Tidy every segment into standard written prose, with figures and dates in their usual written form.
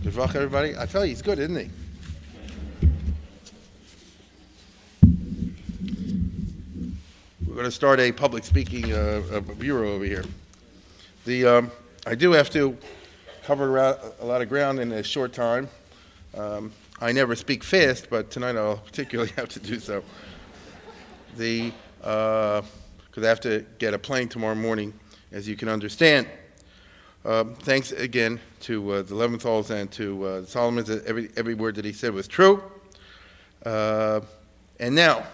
Good luck, everybody. I tell you, he's good, isn't he? We're going to start a public speaking bureau over here. I do have to cover a lot of ground in a short time. I never speak fast, but tonight I'll particularly have to do so. Because I have to get a plane tomorrow morning, as you can understand. Thanks again to the Leventhals and to the Solomons. Every word that he said was true. And now,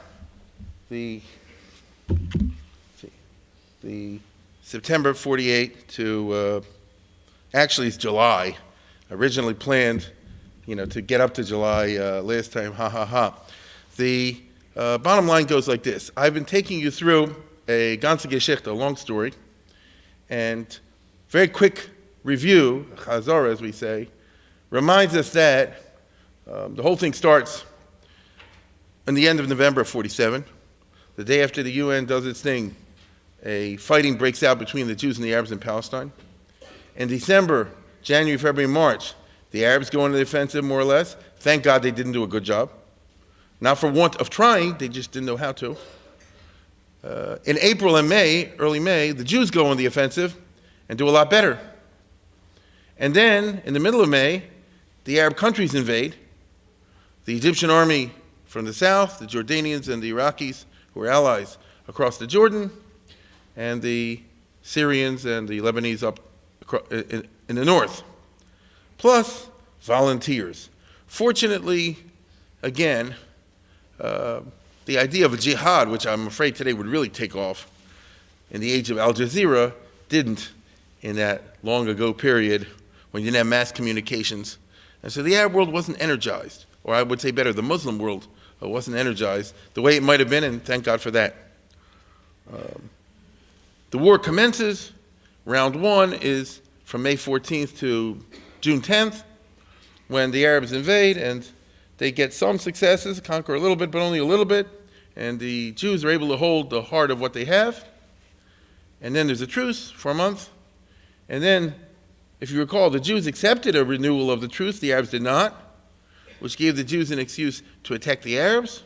the September 48 to, actually it's July, originally planned, to get up to July last time, The bottom line goes like this. I've been taking you through a ganze Geschichte, a long story, and very quick review, chazara as we say, reminds us that the whole thing starts in the end of November of 47. The day after the UN does its thing, a fighting breaks out between the Jews and the Arabs in Palestine. In December, January, February, March, the Arabs go into the offensive more or less. Thank God they didn't do a good job. Not for want of trying, they just didn't know how to. In April and May, early May, the Jews go on the offensive and do a lot better. And then, in the middle of May, the Arab countries invade. The Egyptian army from the south, the Jordanians and the Iraqis, who are allies across the Jordan, and the Syrians and the Lebanese up in the north, plus volunteers. Fortunately, again, the idea of a jihad, which I'm afraid today would really take off in the age of Al Jazeera, didn't in that long ago period when you didn't have mass communications. And so the Arab world wasn't energized, or I would say better, the Muslim world wasn't energized the way it might have been, and thank God for that. The war commences. Round one is from May 14th to June 10th, when the Arabs invade, and they get some successes, conquer a little bit, but only a little bit, and the Jews are able to hold the heart of what they have. And then there's a truce for a month. And then, if you recall, the Jews accepted a renewal of the truce, the Arabs did not, which gave the Jews an excuse to attack the Arabs.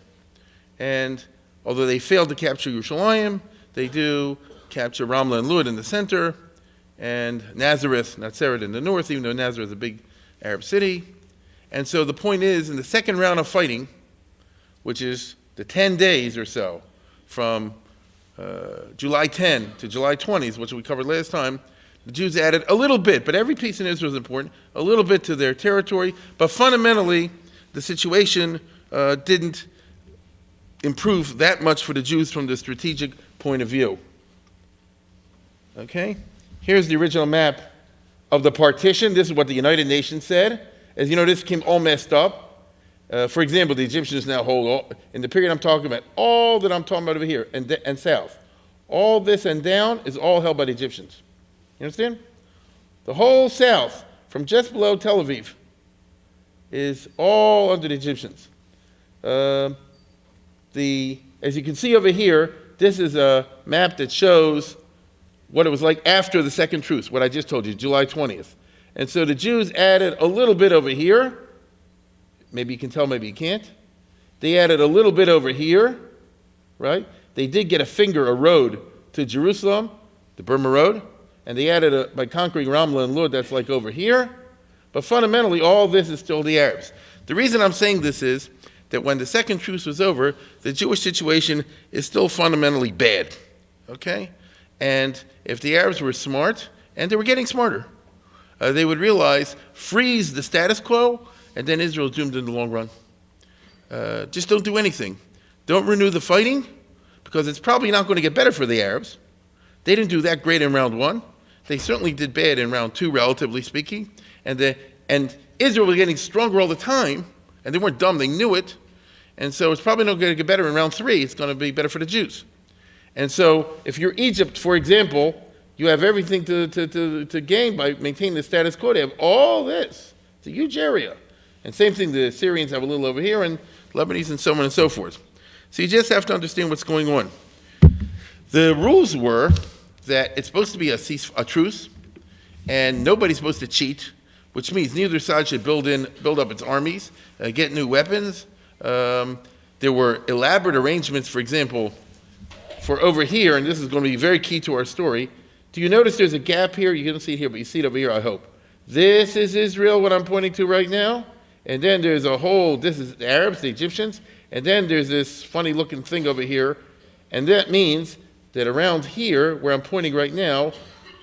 And although they failed to capture Yerushalayim, they do capture Ramla and Lud in the center, and Nazareth in the north, even though Nazareth is a big Arab city. And so the point is, in the second round of fighting, which is the 10 days or so, from July 10 to July 20, which we covered last time, the Jews added a little bit, but every piece in Israel is important, a little bit to their territory, but fundamentally, the situation didn't improve that much for the Jews from the strategic point of view. Okay? Here's the original map of the partition. This is what the United Nations said. As you know, this came all messed up. For example, the Egyptians now hold, in the period I'm talking about, all that I'm talking about over here and south, all this and down is all held by the Egyptians. You understand? The whole south, from just below Tel Aviv, is all under the Egyptians. As you can see over here, this is a map that shows what it was like after the second truce, what I just told you, July 20th. And so the Jews added a little bit over here. Maybe you can tell, maybe you can't. They added a little bit over here, right? They did get a road to Jerusalem, the Burma Road, and they added by conquering Ramla and Lud, that's like over here. But fundamentally, all this is still the Arabs. The reason I'm saying this is that when the second truce was over, the Jewish situation is still fundamentally bad, okay? And if the Arabs were smart, and they were getting smarter, they would realize, freeze the status quo, and then Israel's doomed in the long run. Just don't do anything. Don't renew the fighting, because it's probably not going to get better for the Arabs. They didn't do that great in round one. They certainly did bad in round two, relatively speaking. And Israel was getting stronger all the time, and they weren't dumb, they knew it. And so it's probably not going to get better in round three. It's going to be better for the Jews. And so if you're Egypt, for example, you have everything to gain by maintaining the status quo. They have all this. It's a huge area. And same thing, the Syrians have a little over here, and Lebanese, and so on and so forth. So you just have to understand what's going on. The rules were that it's supposed to be a truce, and nobody's supposed to cheat, which means neither side should build up its armies, get new weapons. There were elaborate arrangements, for example, for over here, and this is going to be very key to our story. Do you notice there's a gap here? You don't see it here, but you see it over here, I hope. This is Israel, what I'm pointing to right now. And then there's this is the Arabs, the Egyptians, and then there's this funny looking thing over here. And that means that around here, where I'm pointing right now,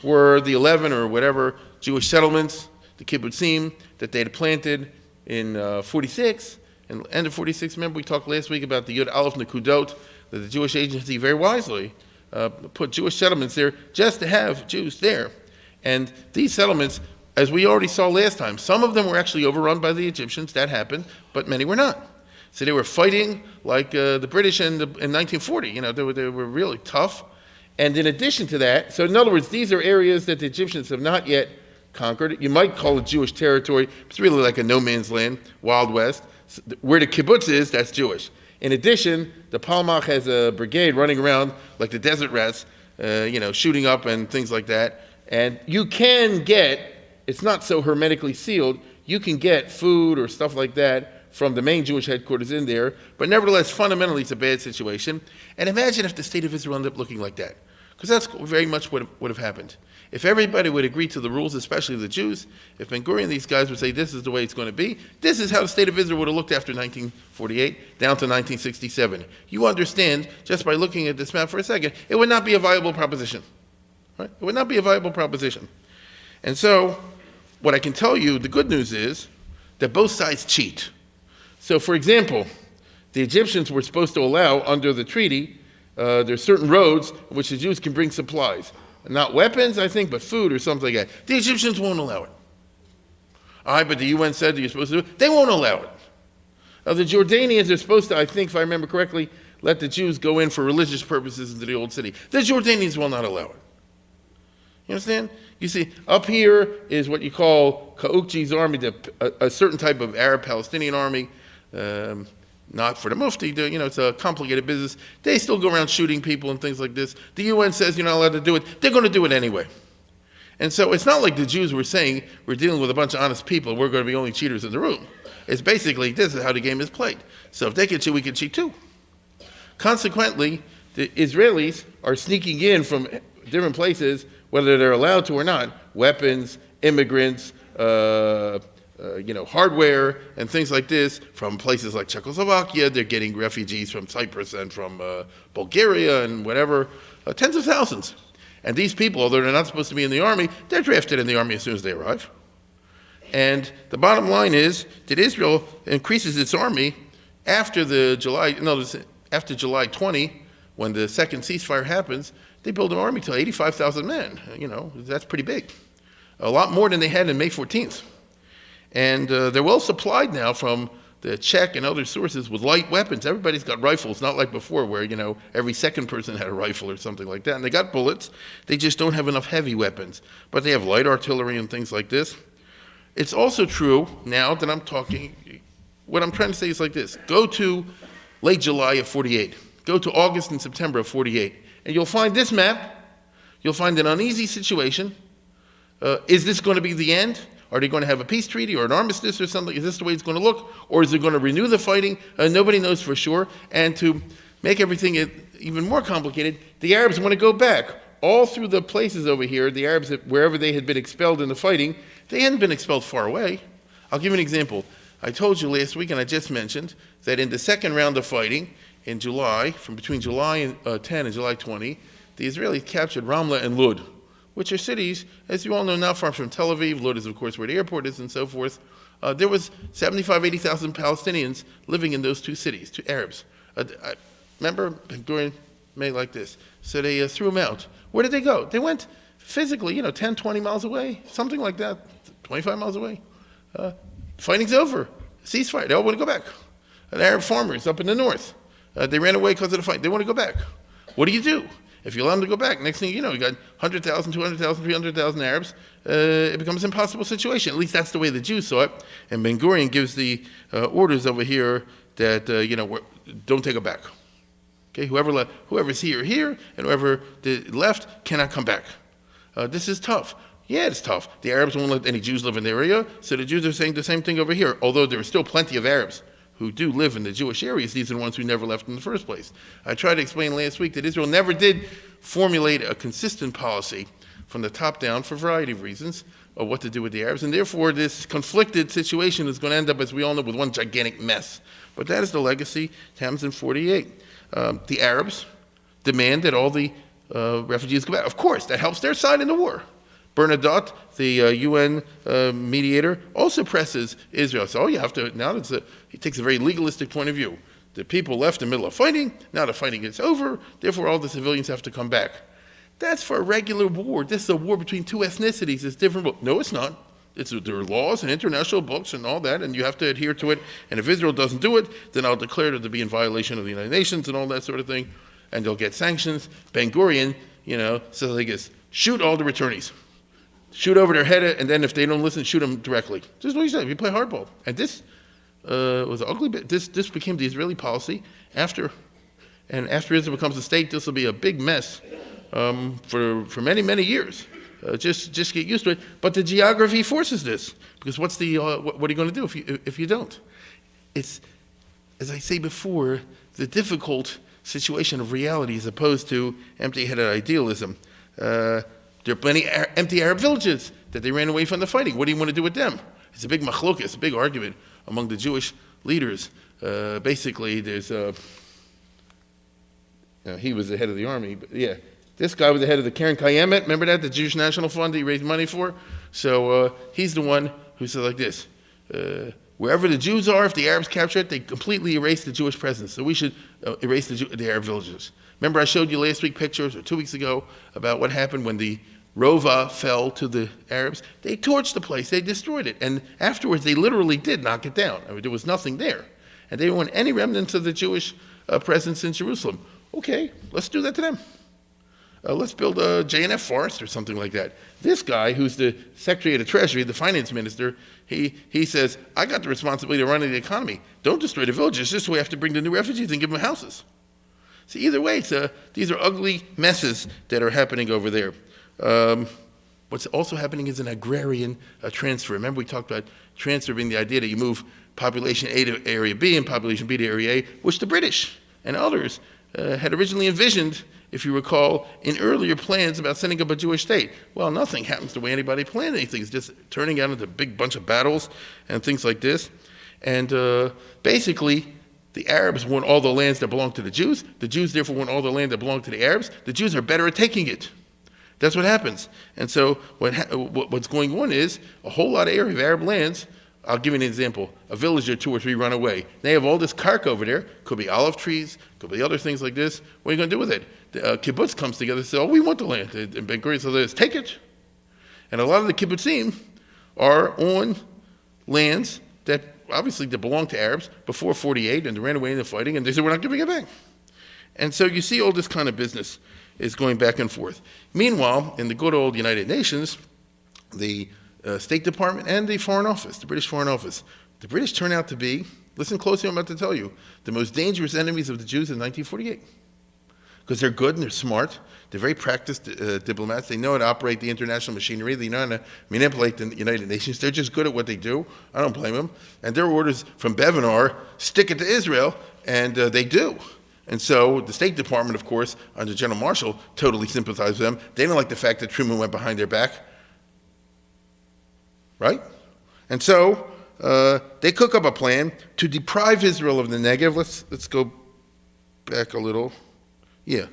were the 11 or whatever Jewish settlements, the kibbutzim, that they had planted in 46. And end of 46, remember we talked last week about the Yud Aleph Nekudot, that the Jewish agency very wisely put Jewish settlements there just to have Jews there. And these settlements, as we already saw last time, some of them were actually overrun by the Egyptians, that happened, but many were not. So they were fighting like the British in 1940, they were really tough. And in addition to that, so in other words, these are areas that the Egyptians have not yet conquered. You might call it Jewish territory. It's really like a no man's land, Wild West. Where the kibbutz is, that's Jewish. In addition, the Palmach has a brigade running around like the desert rats, shooting up and things like that. And you can get, it's not so hermetically sealed, you can get food or stuff like that from the main Jewish headquarters in there, but nevertheless, fundamentally, it's a bad situation. And imagine if the state of Israel ended up looking like that, because that's very much what would have happened. If everybody would agree to the rules, especially the Jews, if Ben-Gurion, these guys would say, this is the way it's going to be, this is how the state of Israel would have looked after 1948 down to 1967. You understand, just by looking at this map for a second, it would not be a viable proposition. Right? It would not be a viable proposition. And so, what I can tell you, the good news is that both sides cheat. So, for example, the Egyptians were supposed to allow, under the treaty, there's certain roads in which the Jews can bring supplies. Not weapons, I think, but food or something like that. The Egyptians won't allow it. All right, but the UN said that you're supposed to do it. They won't allow it. Now, the Jordanians are supposed to, I think, if I remember correctly, let the Jews go in for religious purposes into the old city. The Jordanians will not allow it. You understand? You see, up here is what you call Kaukji's army, a certain type of Arab-Palestinian army. Not for the Mufti, it's a complicated business. They still go around shooting people and things like this. The UN says you're not allowed to do it. They're going to do it anyway. And so it's not like the Jews were saying, we're dealing with a bunch of honest people, we're going to be only cheaters in the room. It's basically, this is how the game is played. So if they can cheat, we can cheat too. Consequently, the Israelis are sneaking in from different places, whether they're allowed to or not, weapons, immigrants, hardware and things like this from places like Czechoslovakia. They're getting refugees from Cyprus and from Bulgaria and whatever, tens of thousands. And these people, although they're not supposed to be in the army, they're drafted in the army as soon as they arrive. And the bottom line is that Israel increases its army after July 20, when the second ceasefire happens. They build an army to 85,000 men. That's pretty big. A lot more than they had on May 14th. And they're well supplied now from the Czech and other sources with light weapons. Everybody's got rifles, not like before where, every second person had a rifle or something like that. And they got bullets. They just don't have enough heavy weapons. But they have light artillery and things like this. It's also true now that I'm talking, what I'm trying to say is like this. Go to late July of 48. Go to August and September of 48. And you'll find this map. You'll find an uneasy situation. Is this going to be the end? Are they going to have a peace treaty or an armistice or something? Is this the way it's going to look? Or is it going to renew the fighting? Nobody knows for sure. And to make everything even more complicated, the Arabs want to go back. All through the places over here, the Arabs, wherever they had been expelled in the fighting, they hadn't been expelled far away. I'll give you an example. I told you last week, and I just mentioned, that in the second round of fighting, in July, from between July 10 and July 20, the Israelis captured Ramla and Lud, which are cities, as you all know, not far from Tel Aviv. Lud is, of course, where the airport is and so forth. There was 75,000, 80,000 Palestinians living in those two cities, two Arabs. Remember, Ben-Gurion made like this. So they threw them out. Where did they go? They went physically, 10, 20 miles away, something like that, 25 miles away. Fighting's over. Ceasefire. They all want to go back. And Arab farmers up in the north, they ran away because of the fight. They want to go back. What do? If you allow them to go back, next thing you know, you got 100,000, 200,000, 300,000 Arabs. It becomes an impossible situation. At least that's the way the Jews saw it. And Ben-Gurion gives the orders over here that, don't take it back. Okay, whoever's here, and whoever left cannot come back. This is tough. Yeah, it's tough. The Arabs won't let any Jews live in their area, so the Jews are saying the same thing over here, although there are still plenty of Arabs who do live in the Jewish areas. These are the ones who never left in the first place. I tried to explain last week that Israel never did formulate a consistent policy from the top down for a variety of reasons of what to do with the Arabs, and therefore this conflicted situation is going to end up, as we all know, with one gigantic mess. But that is the legacy Tams in 48. The Arabs demand that all the refugees go back. Of course, that helps their side in the war. Bernadotte, the UN mediator, also presses Israel. So you have to, now he takes a very legalistic point of view. The people left in the middle of fighting, now the fighting is over, therefore all the civilians have to come back. That's for a regular war. This is a war between two ethnicities. It's different. No, it's not. There are laws and international books and all that, and you have to adhere to it. And if Israel doesn't do it, then I'll declare it to be in violation of the United Nations and all that sort of thing, and they'll get sanctions. Ben-Gurion, says like this, shoot all the returnees. Shoot over their head, and then if they don't listen, shoot them directly. This is what he said. We play hardball. And this was ugly. This became the Israeli policy after Israel becomes a state. This will be a big mess for many, many years. Just get used to it. But the geography forces this, because what are you going to do if you don't? It's, as I say before, the difficult situation of reality as opposed to empty-headed idealism. There are plenty empty Arab villages that they ran away from the fighting. What do you want to do with them? It's a big machlokas, a big argument among the Jewish leaders. Basically, there's he was the head of the army, but yeah. This guy was the head of the Karen Kayemet, remember that? The Jewish National Fund that he raised money for? So he's the one who said like this, wherever the Jews are, if the Arabs capture it, they completely erase the Jewish presence. So we should erase the Arab villages. Remember I showed you last week pictures, or 2 weeks ago, about what happened when the Rova fell to the Arabs? They torched the place, they destroyed it. And afterwards, they literally did knock it down. I mean, there was nothing there. And they didn't want any remnants of the Jewish presence in Jerusalem. Okay, let's do that to them. Let's build a JNF forest or something like that. This guy, who's the Secretary of the Treasury, the finance minister, he says, I got the responsibility of running the economy. Don't destroy the villages, just we have to bring the new refugees and give them houses. So either way, these are ugly messes that are happening over there. What's also happening is an agrarian transfer. Remember we talked about transfer being the idea that you move population A to area B and population B to area A, which the British and others had originally envisioned, if you recall, in earlier plans about setting up a Jewish state. Well, nothing happens the way anybody planned anything. It's just turning out into a big bunch of battles and things like this. And basically, the Arabs want all the lands that belong to the Jews. The Jews, therefore, want all the land that belong to the Arabs. The Jews are better at taking it. That's what happens. And so what's going on is a whole lot of area of Arab lands. I'll give you an example. A village or 2 or 3 run away. They have all this karka over there. Could be olive trees. Could be other things like this. What are you going to do with it? The kibbutz comes together and says, oh, we want the land. And Ben-Gurion says, take it. And a lot of the kibbutzim are on lands that obviously that belonged to Arabs before 48, and they ran away in the fighting, and they said, we're not giving it back. And so you see all this kind of business is going back and forth. Meanwhile, in the good old United Nations, the State Department and the Foreign Office, the British Foreign Office, the British turn out to be, listen closely, I'm about to tell you, the most dangerous enemies of the Jews in 1948. Because they're good and they're smart. They're very practiced diplomats. They know how to operate the international machinery. They know how to manipulate the United Nations. They're just good at what they do. I don't blame them. And their orders from Bevan are, stick it to Israel, and they do. And so the State Department, of course, under General Marshall, totally sympathized with them. They don't like the fact that Truman went behind their back. Right? And so they cook up a plan to deprive Israel of the Negev. Let's go back a little. Yeah,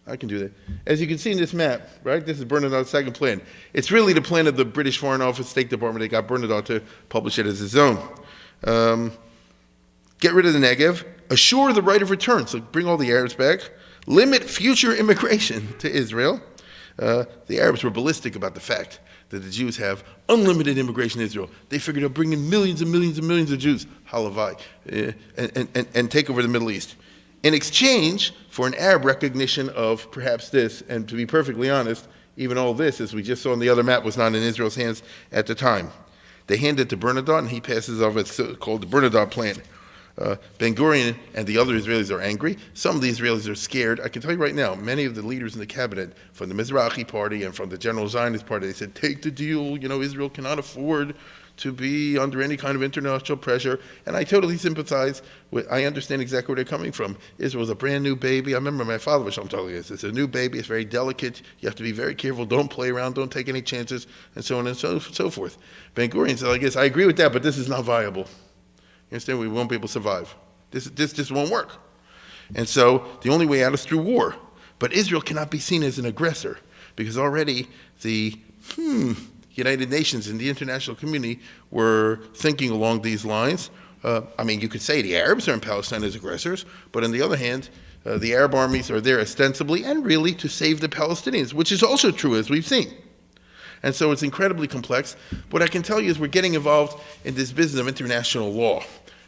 I can do that. As you can see in this map, right, this is Bernadotte's second plan. It's really the plan of the British Foreign Office, State Department. They got Bernadotte to publish it as his own. Get rid of the Negev, assure the right of return, so bring all the Arabs back, limit future immigration to Israel. The Arabs were ballistic about the fact that the Jews have unlimited immigration to Israel. They figured they'll bring in millions and millions and millions of Jews, halavai, and take over the Middle East. In exchange for an Arab recognition of perhaps this, and to be perfectly honest, even all this, as we just saw on the other map, was not in Israel's hands at the time. They hand it to Bernadotte, and he passes off what's called the Bernadotte plan. Ben-Gurion and the other Israelis are angry. Some of the Israelis are scared. I can tell you right now, many of the leaders in the cabinet from the Mizrahi party and from the General Zionist party, they said, take the deal. Israel cannot afford to be under any kind of international pressure. And I totally sympathize I understand exactly where they're coming from. Israel is a brand new baby. I remember my father was telling us, it's a new baby, it's very delicate, you have to be very careful, don't play around, don't take any chances, and so on and so forth. Ben-Gurion said, I guess, I agree with that, but this is not viable. You understand? We won't be able to survive. This just won't work. And so the only way out is through war. But Israel cannot be seen as an aggressor, because already the United Nations and the international community were thinking along these lines. You could say the Arabs are in Palestine as aggressors, but on the other hand, the Arab armies are there ostensibly and really to save the Palestinians, which is also true, as we've seen. And so it's incredibly complex. What I can tell you is we're getting involved in this business of international law.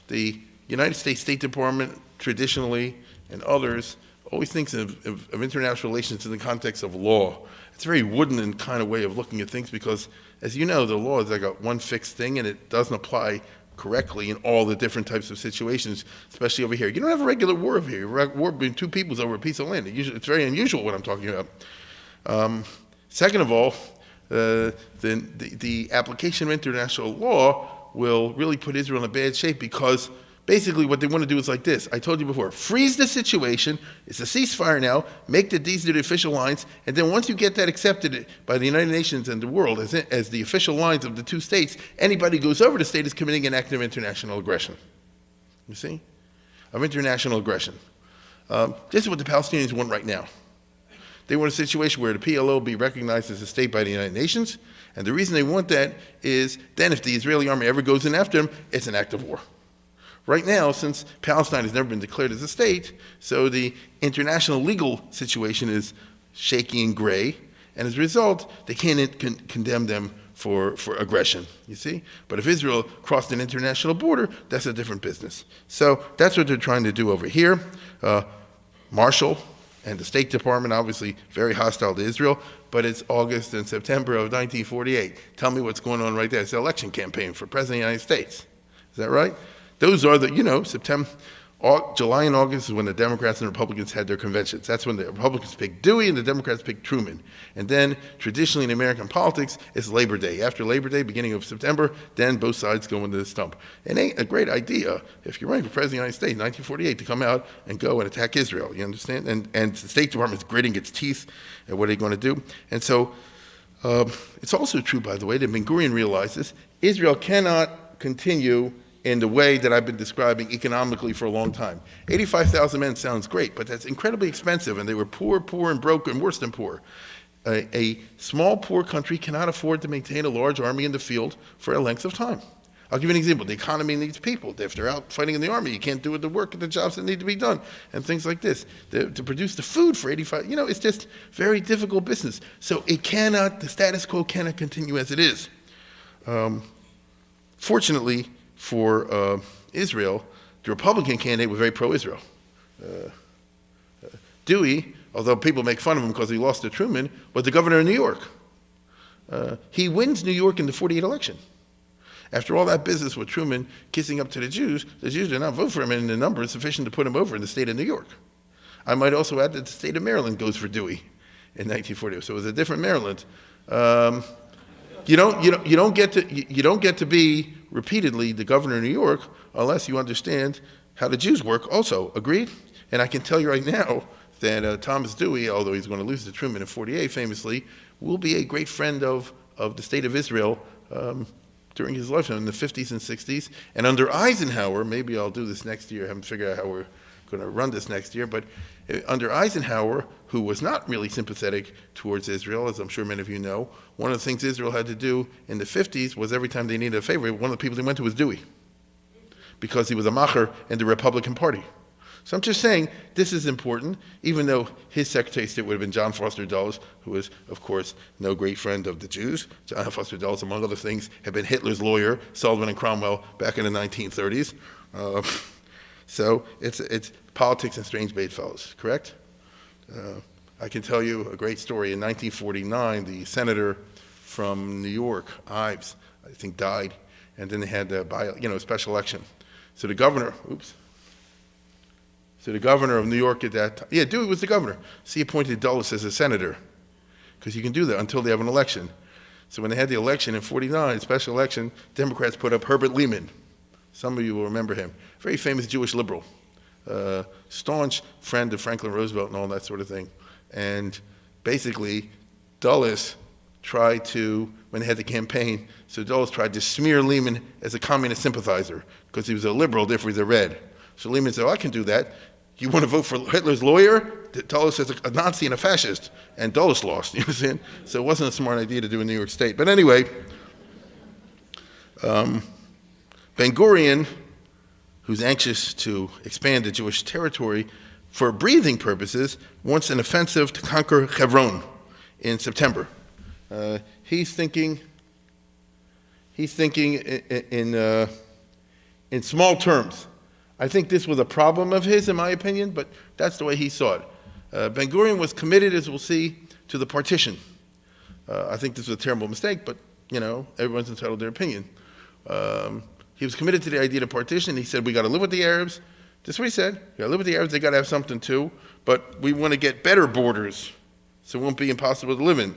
The United States State Department, traditionally, and others, always thinks of international relations in the context of law. It's a very wooden and kind of way of looking at things because, as you know, the law is like one fixed thing and it doesn't apply correctly in all the different types of situations, especially over here. You don't have a regular war over here. War between two peoples over a piece of land. It's very unusual what I'm talking about. Second of all, the application of international law will really put Israel in a bad shape because basically what they want to do is like this. I told you before, freeze the situation. It's a ceasefire now. Make these the official lines. And then once you get that accepted by the United Nations and the world as the official lines of the two states, anybody who goes over the state is committing an act of international aggression. You see? Of international aggression. This is what the Palestinians want right now. They want a situation where the PLO will be recognized as a state by the United Nations. And the reason they want that is then if the Israeli army ever goes in after them, it's an act of war. Right now, since Palestine has never been declared as a state, so the international legal situation is shaky and gray, and as a result, they can't condemn them for aggression, you see? But if Israel crossed an international border, that's a different business. So that's what they're trying to do over here. Marshall and the State Department, obviously very hostile to Israel, but it's August and September of 1948. Tell me what's going on right there. It's the election campaign for President of the United States. Is that right? Those are July and August is when the Democrats and Republicans had their conventions. That's when the Republicans picked Dewey and the Democrats picked Truman. And then traditionally in American politics, it's Labor Day. After Labor Day, beginning of September, then both sides go into the stump. It ain't a great idea if you're running for President of the United States in 1948 to come out and go and attack Israel, you understand? And the State Department is gritting its teeth at what are they going to do. And so it's also true, by the way, that Ben-Gurion realizes Israel cannot continue in the way that I've been describing economically for a long time. 85,000 men sounds great, but that's incredibly expensive, and they were poor, and broke, and worse than poor. A small, poor country cannot afford to maintain a large army in the field for a length of time. I'll give you an example. The economy needs people. If they're out fighting in the army, you can't do the work and the jobs that need to be done, and things like this. To produce the food for 85, it's just very difficult business. So the status quo cannot continue as it is. Fortunately, for Israel, the Republican candidate was very pro-Israel. Dewey, although people make fun of him because he lost to Truman, was the governor of New York. He wins New York in the 48 election. After all that business with Truman kissing up to the Jews did not vote for him in the numbers sufficient to put him over in the state of New York. I might also add that the state of Maryland goes for Dewey in 1940, so it was a different Maryland. You don't get to be repeatedly the governor of New York unless you understand how the Jews work also. Agreed? And I can tell you right now that Thomas Dewey, although he's going to lose to Truman in 48 famously, will be a great friend of the state of Israel during his lifetime in the 50s and 60s. And under Eisenhower, maybe I'll do this next year, I haven't figured out how we're going to run this next year, but under Eisenhower, who was not really sympathetic towards Israel, as I'm sure many of you know, one of the things Israel had to do in the 50s was every time they needed a favor, one of the people they went to was Dewey, because he was a macher in the Republican Party. So I'm just saying this is important, even though his Secretary of State would have been John Foster Dulles, who was, of course, no great friend of the Jews. John Foster Dulles, among other things, had been Hitler's lawyer, Sullivan and Cromwell, back in the 1930s. So it's politics and strange bedfellows, correct? I can tell you a great story. In 1949, the senator from New York, Ives, I think died, and then they had a special election. So the governor, So the governor of New York at that time, yeah, Dewey was the governor. So he appointed Dulles as a senator, because you can do that until they have an election. So when they had the election in '49, special election, Democrats put up Herbert Lehmann. Some of you will remember him. Very famous Jewish liberal. Staunch friend of Franklin Roosevelt and all that sort of thing. And basically, Dulles tried to, when they had the campaign, so Dulles tried to smear Lehmann as a communist sympathizer, because he was a liberal, therefore he's a red. So Lehmann said, I can do that. You want to vote for Hitler's lawyer? Dulles is a Nazi and a fascist. And Dulles lost, you understand? So it wasn't a smart idea to do in New York State. But anyway, Ben-Gurion, who's anxious to expand the Jewish territory for breathing purposes, wants an offensive to conquer Hebron in September. He's thinking in small terms. I think this was a problem of his, in my opinion, but that's the way he saw it. Ben-Gurion was committed, as we'll see, to the partition. I think this was a terrible mistake, but everyone's entitled to their opinion. He was committed to the idea of partition. He said, we got to live with the Arabs. This is what he said. We got to live with the Arabs. They got to have something too, but we want to get better borders, so it won't be impossible to live in.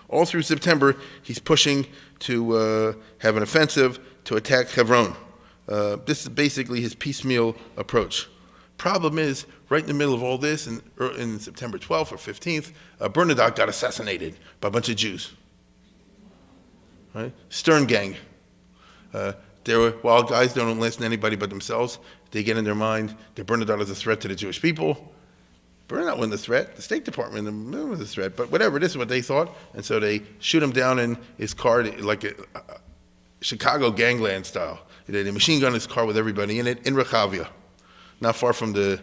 All through September, he's pushing to have an offensive to attack Hebron. This is basically his piecemeal approach. Problem is, right in the middle of all this, in September 12th or 15th, Bernadotte got assassinated by a bunch of Jews. Right? Stern gang. They were wild guys, don't listen to anybody but themselves. They get in their mind that Bernadotte is a threat to the Jewish people. Bernadotte wasn't a threat. The State Department was a threat. But whatever, this is what they thought. And so they shoot him down in his car, like a Chicago gangland style. They machine gun his car with everybody in it in Rehavia, not far from the,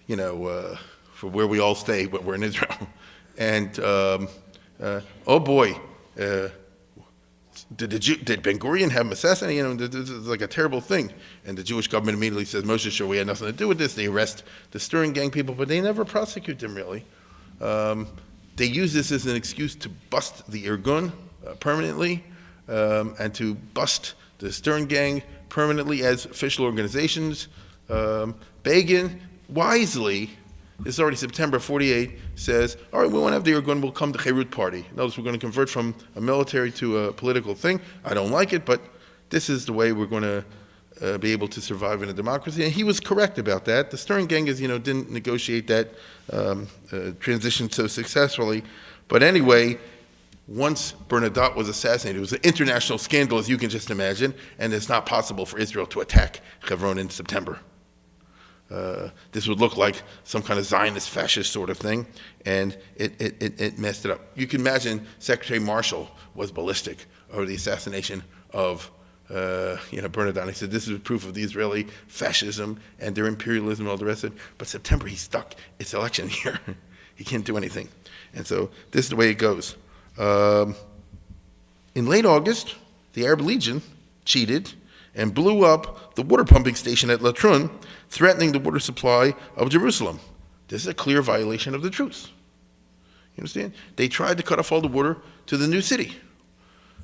from where we all stay when we're in Israel. And oh boy, did Ben-Gurion have him assassinated? This is like a terrible thing. And the Jewish government immediately says, Moshe, sure, we had nothing to do with this. They arrest the Stern gang people, but they never prosecute them really. They use this as an excuse to bust the Irgun permanently, and to bust the Stern gang permanently as official organizations. Begin, wisely, this is already September 48, says, all right, we want to have the Irgun, we'll come to Cherut party. Notice we're going to convert from a military to a political thing. I don't like it, but this is the way we're going to be able to survive in a democracy. And he was correct about that. The Stern gang, didn't negotiate that transition so successfully. But anyway, once Bernadotte was assassinated, it was an international scandal, as you can just imagine, and it's not possible for Israel to attack Hebron in September. This would look like some kind of Zionist fascist sort of thing, and it messed it up. You can imagine Secretary Marshall was ballistic over the assassination of Bernadotte. He said this is proof of the Israeli fascism and their imperialism and all the rest of it. But September, he's stuck. It's election year. He can't do anything. And so this is the way it goes. In late August, the Arab Legion cheated and blew up the water pumping station at Latrun, threatening the water supply of Jerusalem. This is a clear violation of the truce. You understand? They tried to cut off all the water to the new city.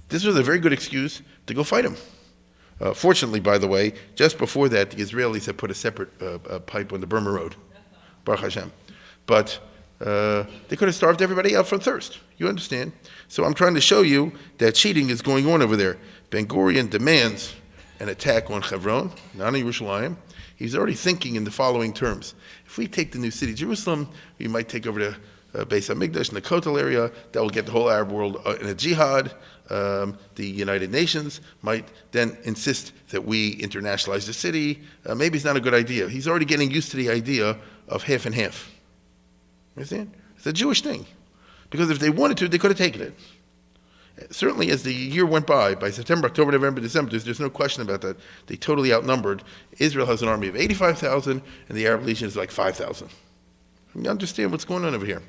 This was a very good excuse to go fight them. Fortunately, by the way, just before that, the Israelis had put a separate pipe on the Burma Road, Baruch Hashem. But they could have starved everybody out from thirst. You understand? So I'm trying to show you that cheating is going on over there. Ben-Gurion demands an attack on Hebron, not on Yerushalayim. He's already thinking in the following terms. If we take the new city, Jerusalem, we might take over the Beis HaMikdash in the Kotel area. That will get the whole Arab world in a jihad. The United Nations might then insist that we internationalize the city. Maybe it's not a good idea. He's already getting used to the idea of half and half. You understand? It's a Jewish thing. Because if they wanted to, they could have taken it. Certainly as the year went by September, October, November, December, there's no question about that. They totally outnumbered. Israel has an army of 85,000, and the Arab Legion is like 5,000. You understand what's going on over here.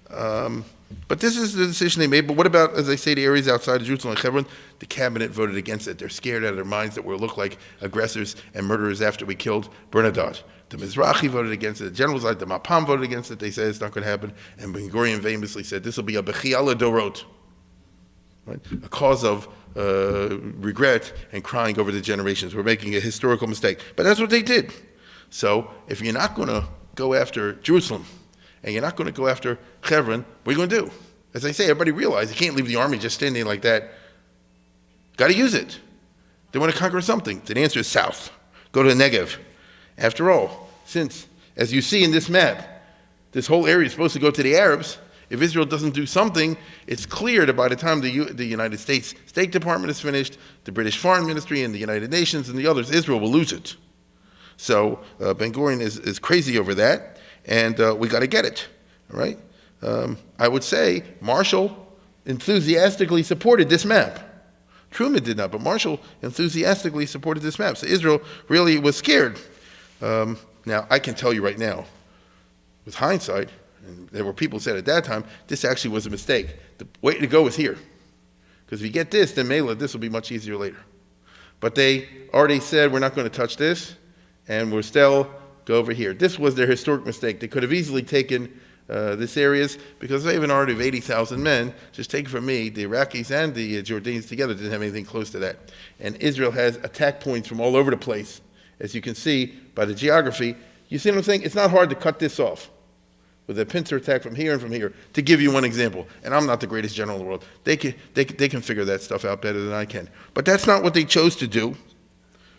But this is the decision they made. But what about, as I say, the areas outside of Jerusalem and Hebron? The cabinet voted against it. They're scared out of their minds that we'll look like aggressors and murderers after we killed Bernadotte. The Mizrahi voted against it. The generals, like the Mapam, voted against it. They said it's not going to happen. And Ben-Gurion famously said, this will be a Bechiala Dorot. Right? A cause of regret and crying over the generations. We're making a historical mistake. But that's what they did. So if you're not going to go after Jerusalem and you're not going to go after Hebron, what are you going to do? As I say, everybody realized you can't leave the army just standing like that. Got to use it. They want to conquer something. The answer is south. Go to the Negev. After all, since, as you see in this map, this whole area is supposed to go to the Arabs, if Israel doesn't do something, it's clear that by the time the United States State Department is finished, the British Foreign Ministry and the United Nations and the others, Israel will lose it. So Ben-Gurion is crazy over that, and we got to get it, all right? I would say Marshall enthusiastically supported this map. Truman did not, but Marshall enthusiastically supported this map. So Israel really was scared. Now, I can tell you right now, with hindsight, and there were people who said at that time, this actually was a mistake. The way to go is here. Because if you get this, then Mela, this will be much easier later. But they already said, we're not going to touch this, and we'll still go over here. This was their historic mistake. They could have easily taken this areas, because they have an army of 80,000 men. Just take it from me, the Iraqis and the Jordanians together didn't have anything close to that. And Israel has attack points from all over the place. As you can see by the geography, you see what I'm saying? It's not hard to cut this off with a pincer attack from here and from here, to give you one example. And I'm not the greatest general in the world. They can figure that stuff out better than I can. But that's not what they chose to do.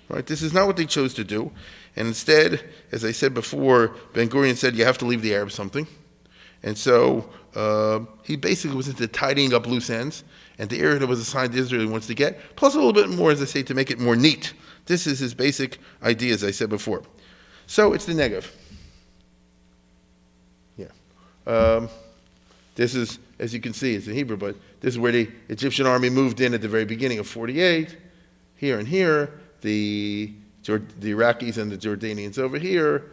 Right? This is not what they chose to do. And instead, as I said before, Ben-Gurion said you have to leave the Arabs something. And so he basically was into tidying up loose ends, and the area that was assigned to Israel he wants to get, plus a little bit more, as I say, to make it more neat. This is his basic idea, as I said before. So it's the Negev. Yeah. This is, as you can see, it's in Hebrew, but this is where the Egyptian army moved in at the very beginning of 48. Here and here, the Iraqis and the Jordanians over here.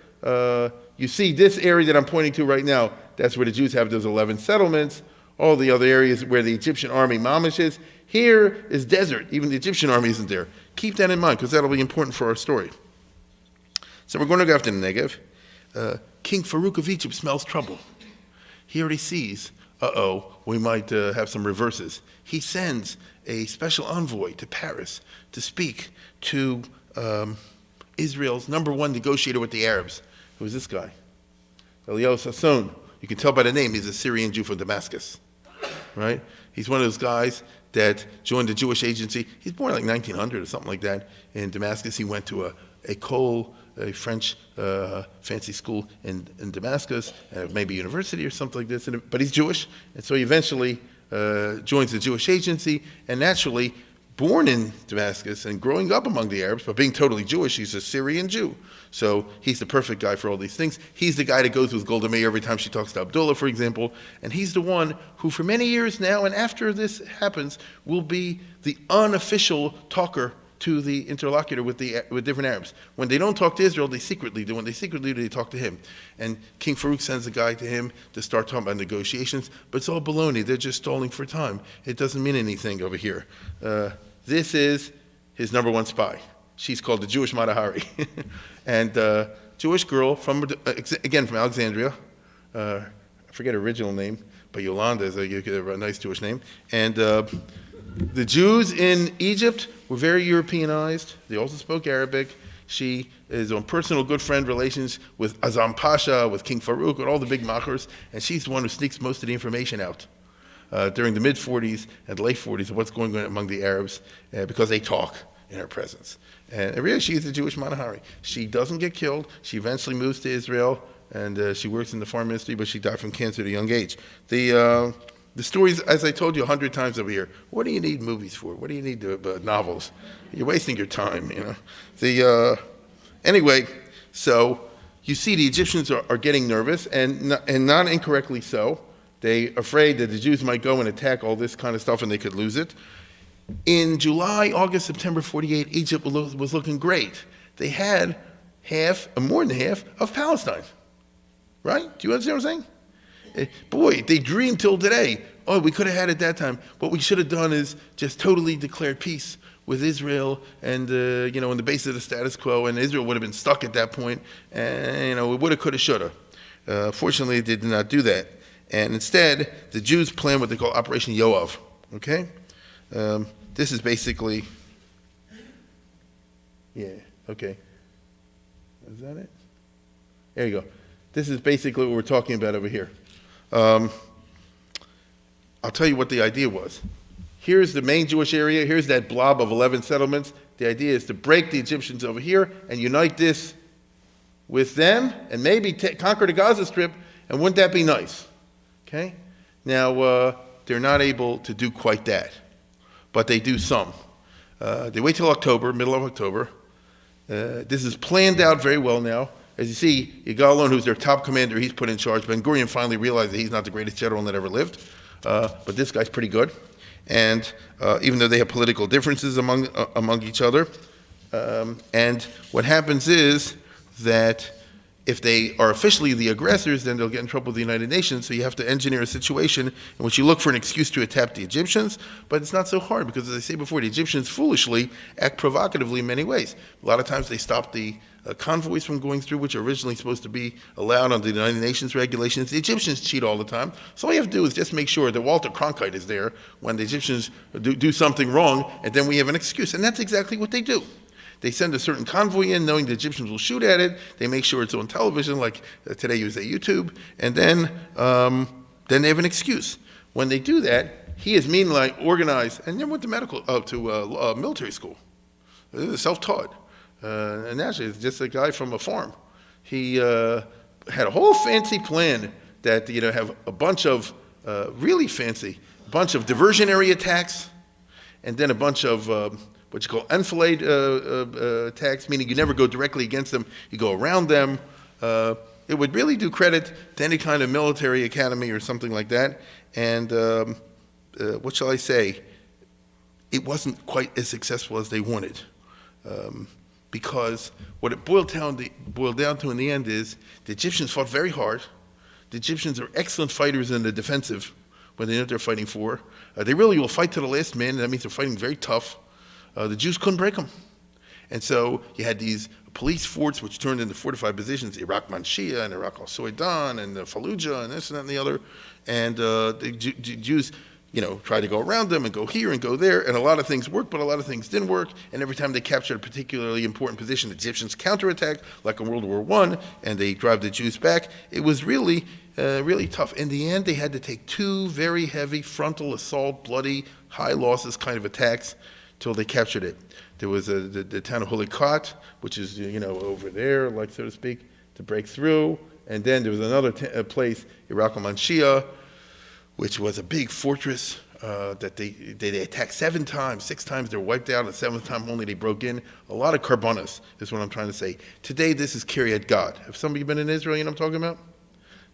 You see this area that I'm pointing to right now, that's where the Jews have those 11 settlements. All the other areas where the Egyptian army mamish is. Here is desert. Even the Egyptian army isn't there. Keep that in mind, because that'll be important for our story. So we're going to go after the Negev. King Farouk of Egypt smells trouble. He already sees, we might have some reverses. He sends a special envoy to Paris to speak to Israel's #1 negotiator with the Arabs. Who is this guy? Eliyahu Sasson. You can tell by the name, he's a Syrian Jew from Damascus, right? He's one of those guys that joined the Jewish agency. He's born like 1900 or something like that. In Damascus, he went to a French fancy school in Damascus, maybe university or something like this, but he's Jewish. And so he eventually joins the Jewish agency, and naturally, born in Damascus and growing up among the Arabs, but being totally Jewish, he's a Syrian Jew. So he's the perfect guy for all these things. He's the guy that goes with Golda Meir every time she talks to Abdullah, for example. And he's the one who, for many years now, and after this happens, will be the unofficial talker to the interlocutor with different Arabs. When they don't talk to Israel, they secretly do. When they secretly do, they talk to him. And King Farouk sends a guy to him to start talking about negotiations, but it's all baloney. They're just stalling for time. It doesn't mean anything over here. This is his #1 spy. She's called the Jewish Matahari. And Jewish girl, from Alexandria. I forget her original name, but Yolanda is a nice Jewish name. And the Jews in Egypt were very Europeanized. They also spoke Arabic. She is on personal good friend relations with Azam Pasha, with King Farouk, with all the big machers, and she's the one who sneaks most of the information out during the mid-40s and late 40s of what's going on among the Arabs because they talk in her presence. And really, she's a Jewish Matahari. She doesn't get killed. She eventually moves to Israel, and she works in the foreign ministry, but she died from cancer at a young age. The stories, as I told you 100 times over here, what do you need movies for? What do you need novels? You're wasting your time, you know. Anyway, so you see the Egyptians are getting nervous, and not incorrectly so. They're afraid that the Jews might go and attack all this kind of stuff and they could lose it. In July, August, September 48, Egypt was looking great. They had more than half of Palestine, right? Do you understand what I'm saying? Boy, they dreamed till today. Oh, we could have had it that time. What we should have done is just totally declared peace with Israel and, on the basis of the status quo, and Israel would have been stuck at that point, and, it would have, could have, should have. Fortunately, they did not do that. And instead, the Jews planned what they call Operation Yoav, okay? This is basically, okay. Is that it? There you go. This is basically what we're talking about over here. I'll tell you what the idea was. Here's the main Jewish area. Here's that blob of 11 settlements. The idea is to break the Egyptians over here and unite this with them and maybe conquer the Gaza Strip, and wouldn't that be nice? Okay? Now, they're not able to do quite that, but they do some. They wait till October, middle of October. This is planned out very well now. As you see, Yigal, who's their top commander, he's put in charge. Ben-Gurion finally realized that he's not the greatest general that ever lived, but this guy's pretty good. And even though they have political differences among each other, and what happens is that if they are officially the aggressors, then they'll get in trouble with the United Nations. So you have to engineer a situation in which you look for an excuse to attack the Egyptians, but it's not so hard because, as I say before, the Egyptians foolishly act provocatively in many ways. A lot of times they stop the convoys from going through, which are originally supposed to be allowed under the United Nations regulations. The Egyptians cheat all the time. So all you have to do is just make sure that Walter Cronkite is there when the Egyptians do something wrong, and then we have an excuse. And that's exactly what they do. They send a certain convoy in knowing the Egyptians will shoot at it. They make sure it's on television, like today you say YouTube, and then they have an excuse. When they do that, he is meanwhile organized, and then went to military school. Self-taught. And actually, it's just a guy from a farm. He had a whole fancy plan that, have a bunch of, really fancy, bunch of diversionary attacks, and then a bunch of what you call enfilade attacks, meaning you never go directly against them, you go around them. It would really do credit to any kind of military academy or something like that. And what shall I say? It wasn't quite as successful as they wanted. Because what it boiled down to in the end is the Egyptians fought very hard. The Egyptians are excellent fighters in the defensive when they know what they're fighting for. They really will fight to the last man, and that means they're fighting very tough. The Jews couldn't break them. And so you had these police forts which turned into fortified positions, Iraq Manshia and Iraq al-Suwaidan and Fallujah and this and that and the other. And the Jews tried to go around them and go here and go there, and a lot of things worked, but a lot of things didn't work. And every time they captured a particularly important position, the Egyptians counterattack, like in World War I, and they drive the Jews back. It was really, really tough. In the end, they had to take two very heavy frontal assault, bloody, high losses kind of attacks till they captured it. There was the town of Hulikat, which is over there, like so to speak, to break through. And then there was another place, Iraq al-Manshia, which was a big fortress that they attacked 7 times. 6 times they were wiped out, and the 7th time only they broke in. A lot of karbanos is what I'm trying to say. Today, this is Kiryat Gad. Have some of you been in Israel, you know what I'm talking about?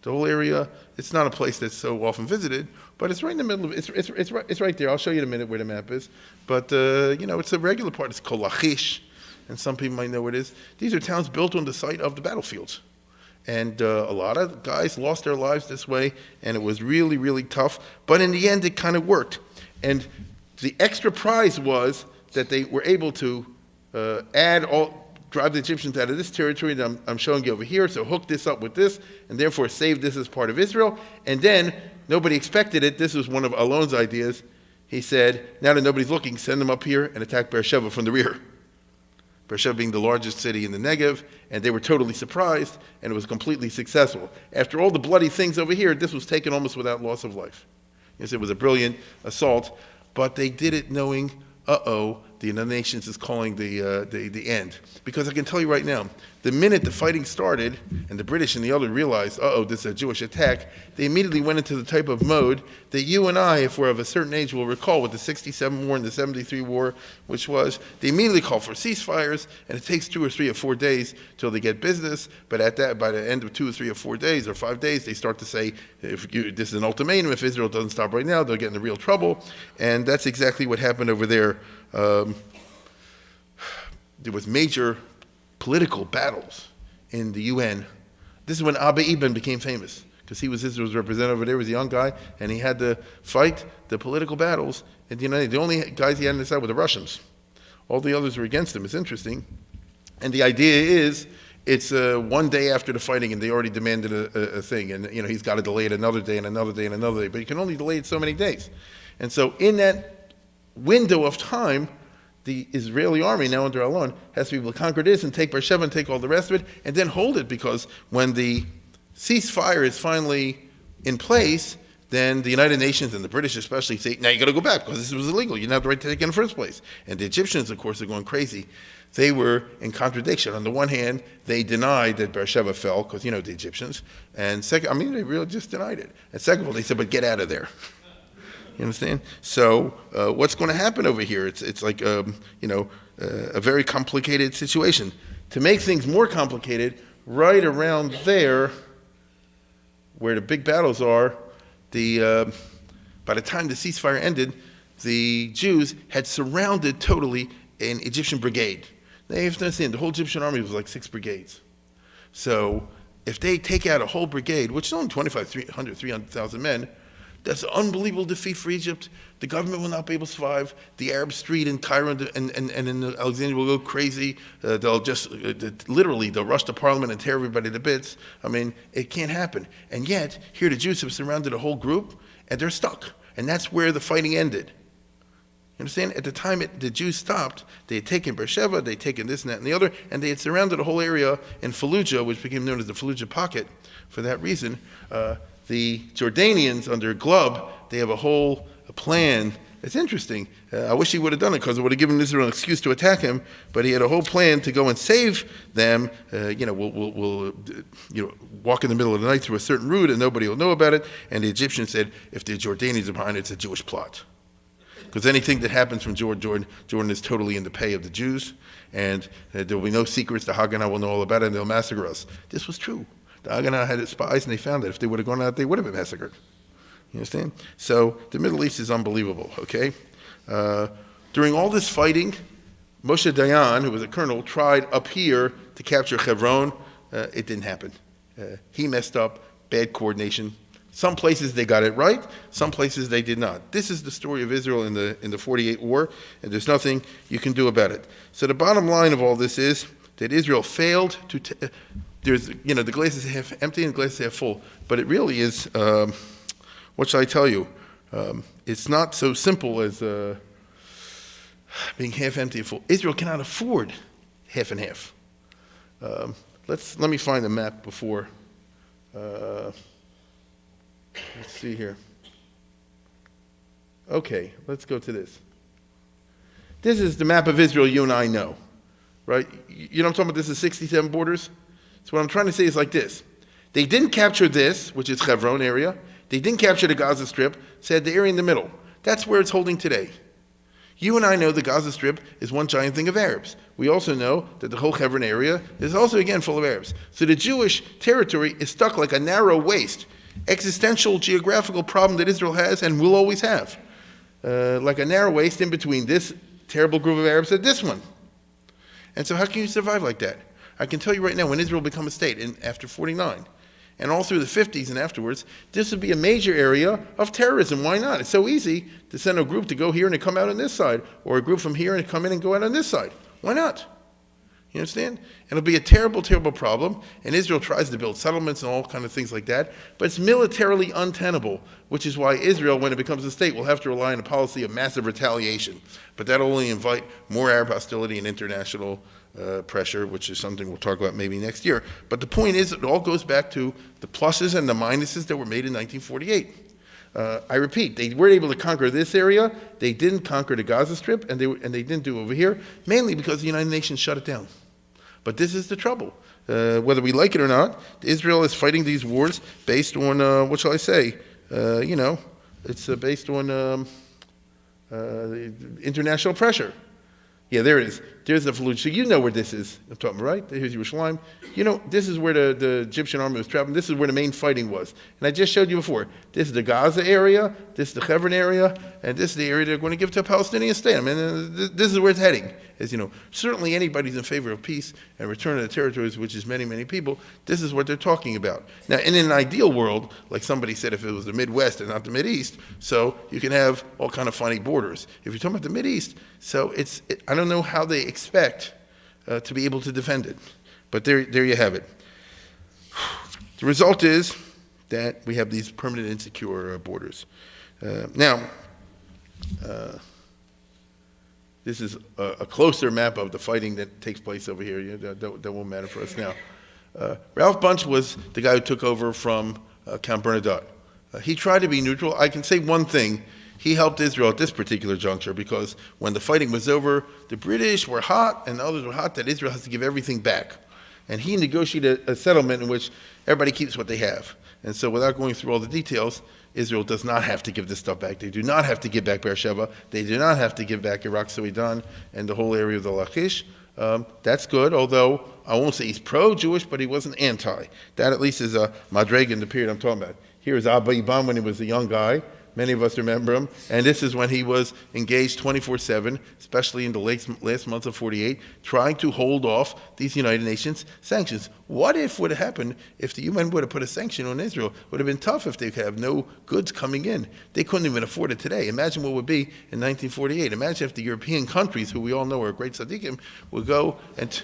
The whole area, it's not a place that's so often visited, but it's right in the middle of it. It's right there. I'll show you in a minute where the map is. But, it's a regular part. It's called Lachish, and some people might know what it is. These are towns built on the site of the battlefields. And a lot of guys lost their lives this way, and it was really, really tough. But in the end, it kind of worked. And the extra prize was that they were able to drive the Egyptians out of this territory that I'm showing you over here, so hook this up with this, and therefore save this as part of Israel. And then, nobody expected it. This was one of Alon's ideas. He said, now that nobody's looking, send them up here and attack Beersheba from the rear. Beersheba being the largest city in the Negev, and they were totally surprised, and it was completely successful. After all the bloody things over here, this was taken almost without loss of life. Yes, it was a brilliant assault, but they did it knowing, the United Nations is calling the end. Because I can tell you right now, the minute the fighting started, and the British and the other realized, this is a Jewish attack, they immediately went into the type of mode that you and I, if we're of a certain age, will recall with the 67 war and the 73 war, which was, they immediately call for ceasefires, and it takes 2 or 3 or 4 days till they get business, but by the end of 2 or 3 or 4 days or 5 days, they start to say, this is an ultimatum, if Israel doesn't stop right now, they'll get into real trouble, and that's exactly what happened over there. There was major political battles in the UN. This is when Abba Eban became famous, because he was Israel's representative over there. He was a young guy, and he had to fight the political battles in the United States. The only guys he had on his side were the Russians. All the others were against him. It's interesting. And the idea is, it's 1 day after the fighting, and they already demanded a thing. And he's got to delay it another day and another day and another day. But you can only delay it so many days. And so in that window of time, the Israeli army, now under Alon, has to be able to conquer this and take Beersheba and take all the rest of it, and then hold it, because when the ceasefire is finally in place, then the United Nations and the British especially say, now you got to go back because this was illegal. You didn't have the right to take it in the first place. And the Egyptians, of course, are going crazy. They were in contradiction. On the one hand, they denied that Beersheba fell, because the Egyptians. And second, they really just denied it. And second of all, they said, but get out of there. You understand? So what's going to happen over here? It's like, a very complicated situation. To make things more complicated, right around there, where the big battles are, by the time the ceasefire ended, the Jews had surrounded totally an Egyptian brigade. They have to understand, the whole Egyptian army was like 6 brigades. So if they take out a whole brigade, which is only 300,000 men, that's an unbelievable defeat for Egypt. The government will not be able to survive. The Arab street in Cairo and in Alexandria will go crazy. They'll just, literally, they'll rush to parliament and tear everybody to bits. It can't happen. And yet, here the Jews have surrounded a whole group, and they're stuck. And that's where the fighting ended. You understand? At the time the Jews stopped, they had taken Beersheba, they had taken this and that and the other, and they had surrounded a whole area in Fallujah, which became known as the Fallujah Pocket. For that reason, the Jordanians under Glub, they have a plan. It's interesting. I wish he would have done it, because it would have given Israel an excuse to attack him. But he had a whole plan to go and save them. We'll walk in the middle of the night through a certain route, and nobody will know about it. And the Egyptians said, if the Jordanians are behind it, it's a Jewish plot. Because anything that happens from Jordan is totally in the pay of the Jews, and there will be no secrets. The Haganah will know all about it, and they'll massacre us. This was true. The Haganah had spies, and they found that if they would have gone out, they would have been massacred. You understand? So the Middle East is unbelievable, okay? During all this fighting, Moshe Dayan, who was a colonel, tried up here to capture Hebron. It didn't happen. He messed up, bad coordination. Some places they got it right, some places they did not. This is the story of Israel in the 48 war, and there's nothing you can do about it. So the bottom line of all this is that Israel failed to... the glass is half empty and the glass is half full. But it really is, what shall I tell you? It's not so simple as being half empty and full. Israel cannot afford half and half. Let me find the map before. Let's see here. Okay, let's go to this. This is the map of Israel you and I know, right? You know what I'm talking about? This is 67 borders. So what I'm trying to say is like this. They didn't capture this, which is Hebron area. They didn't capture the Gaza Strip. Said the area in the middle. That's where it's holding today. You and I know the Gaza Strip is one giant thing of Arabs. We also know that the whole Hebron area is also, again, full of Arabs. So the Jewish territory is stuck like a narrow waist. Existential geographical problem that Israel has and will always have. Like a narrow waist in between this terrible group of Arabs and this one. And so how can you survive like that? I can tell you right now, when Israel become a state after 49, and all through the 50s and afterwards, this would be a major area of terrorism. Why not? It's so easy to send a group to go here and to come out on this side, or a group from here and to come in and go out on this side. Why not? You understand? It'll be a terrible, terrible problem, and Israel tries to build settlements and all kind of things like that, but it's militarily untenable, which is why Israel, when it becomes a state, will have to rely on a policy of massive retaliation. But that'll only invite more Arab hostility and international pressure, which is something we'll talk about maybe next year. But the point is, it all goes back to the pluses and the minuses that were made in 1948. I repeat, they weren't able to conquer this area. They didn't conquer the Gaza Strip, and they didn't do it over here, mainly because the United Nations shut it down. But this is the trouble. Whether we like it or not, Israel is fighting these wars based on, what shall I say? It's based on international pressure. Yeah, there it is. There's the Fallujah. So you know where this is. I'm talking, right? Here's Yerushalayim. This is where the Egyptian army was traveling. This is where the main fighting was. And I just showed you before. This is the Gaza area. This is the Hebron area. And this is the area they're going to give to a Palestinian state. This is where it's heading. Certainly anybody who's in favor of peace and return of the territories, which is many, many people, this is what they're talking about. Now, in an ideal world, like somebody said, if it was the Midwest and not the Mideast, so you can have all kind of funny borders. If you're talking about the Mideast, so I don't know how they expect to be able to defend it. But there you have it. The result is that we have these permanent insecure borders. Now, This is a closer map of the fighting that takes place over here. That won't matter for us now. Ralph Bunche was the guy who took over from Count Bernadotte. He tried to be neutral. I can say one thing. He helped Israel at this particular juncture because when the fighting was over, the British were hot and the others were hot that Israel has to give everything back. And he negotiated a settlement in which everybody keeps what they have. And so without going through all the details, Israel does not have to give this stuff back. They do not have to give back Beersheba. They do not have to give back Iraq, Sudan, and the whole area of the Lachish. That's good, although I won't say he's pro-Jewish, but he wasn't anti. That at least is a madrega in the period I'm talking about. Here is Abba Iban when he was a young guy. Many of us remember him. And this is when he was engaged 24/7, especially in the last months of 48, trying to hold off these United Nations sanctions. What if would have happened if the UN would have put a sanction on Israel? It would have been tough if they could have no goods coming in. They couldn't even afford it today. Imagine what it would be in 1948. Imagine if the European countries, who we all know are great tzaddikim, would go and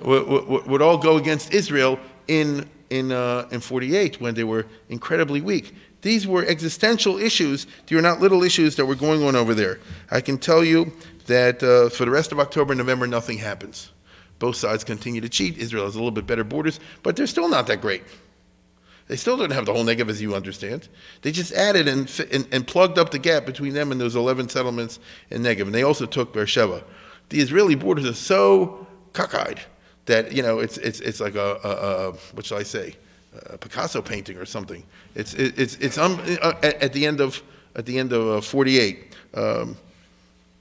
would all go against Israel in 48 when they were incredibly weak. These were existential issues. They were not little issues that were going on over there. I can tell you that for the rest of October and November, nothing happens. Both sides continue to cheat. Israel has a little bit better borders, but they're still not that great. They still don't have the whole Negev, as you understand. They just added and plugged up the gap between them and those 11 settlements in Negev, and they also took Beersheba. The Israeli borders are so cockeyed that it's like a what shall I say? A Picasso painting or something. It's at the end of 48.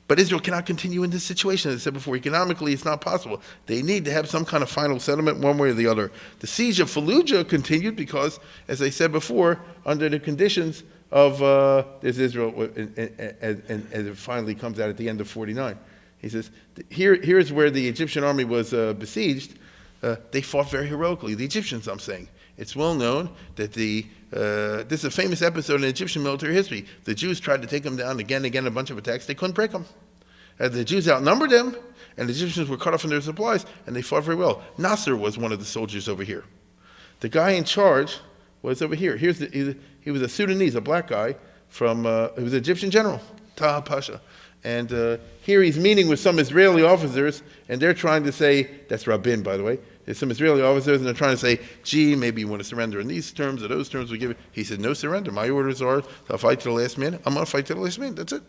But Israel cannot continue in this situation. As I said before, economically it's not possible. They need to have some kind of final settlement one way or the other. The siege of Fallujah continued because, as I said before, under the conditions of there's Israel, and it finally comes out at the end of 49. He says, here's where the Egyptian army was besieged. They fought very heroically. The Egyptians, I'm saying. It's well known that this is a famous episode in Egyptian military history. The Jews tried to take them down again and again, a bunch of attacks. They couldn't break them. The Jews outnumbered them, and the Egyptians were cut off from their supplies, and they fought very well. Nasser was one of the soldiers over here. The guy in charge was over here. He was a Sudanese, a black guy, he was an Egyptian general, Taha Pasha. And here he's meeting with some Israeli officers, and they're trying to say, that's Rabin, by the way, there's some Israeli officers, and they're trying to say, gee, maybe you want to surrender in these terms or those terms we give you. He said, no surrender. My orders are to fight to the last man. I'm going to fight to the last man. That's it.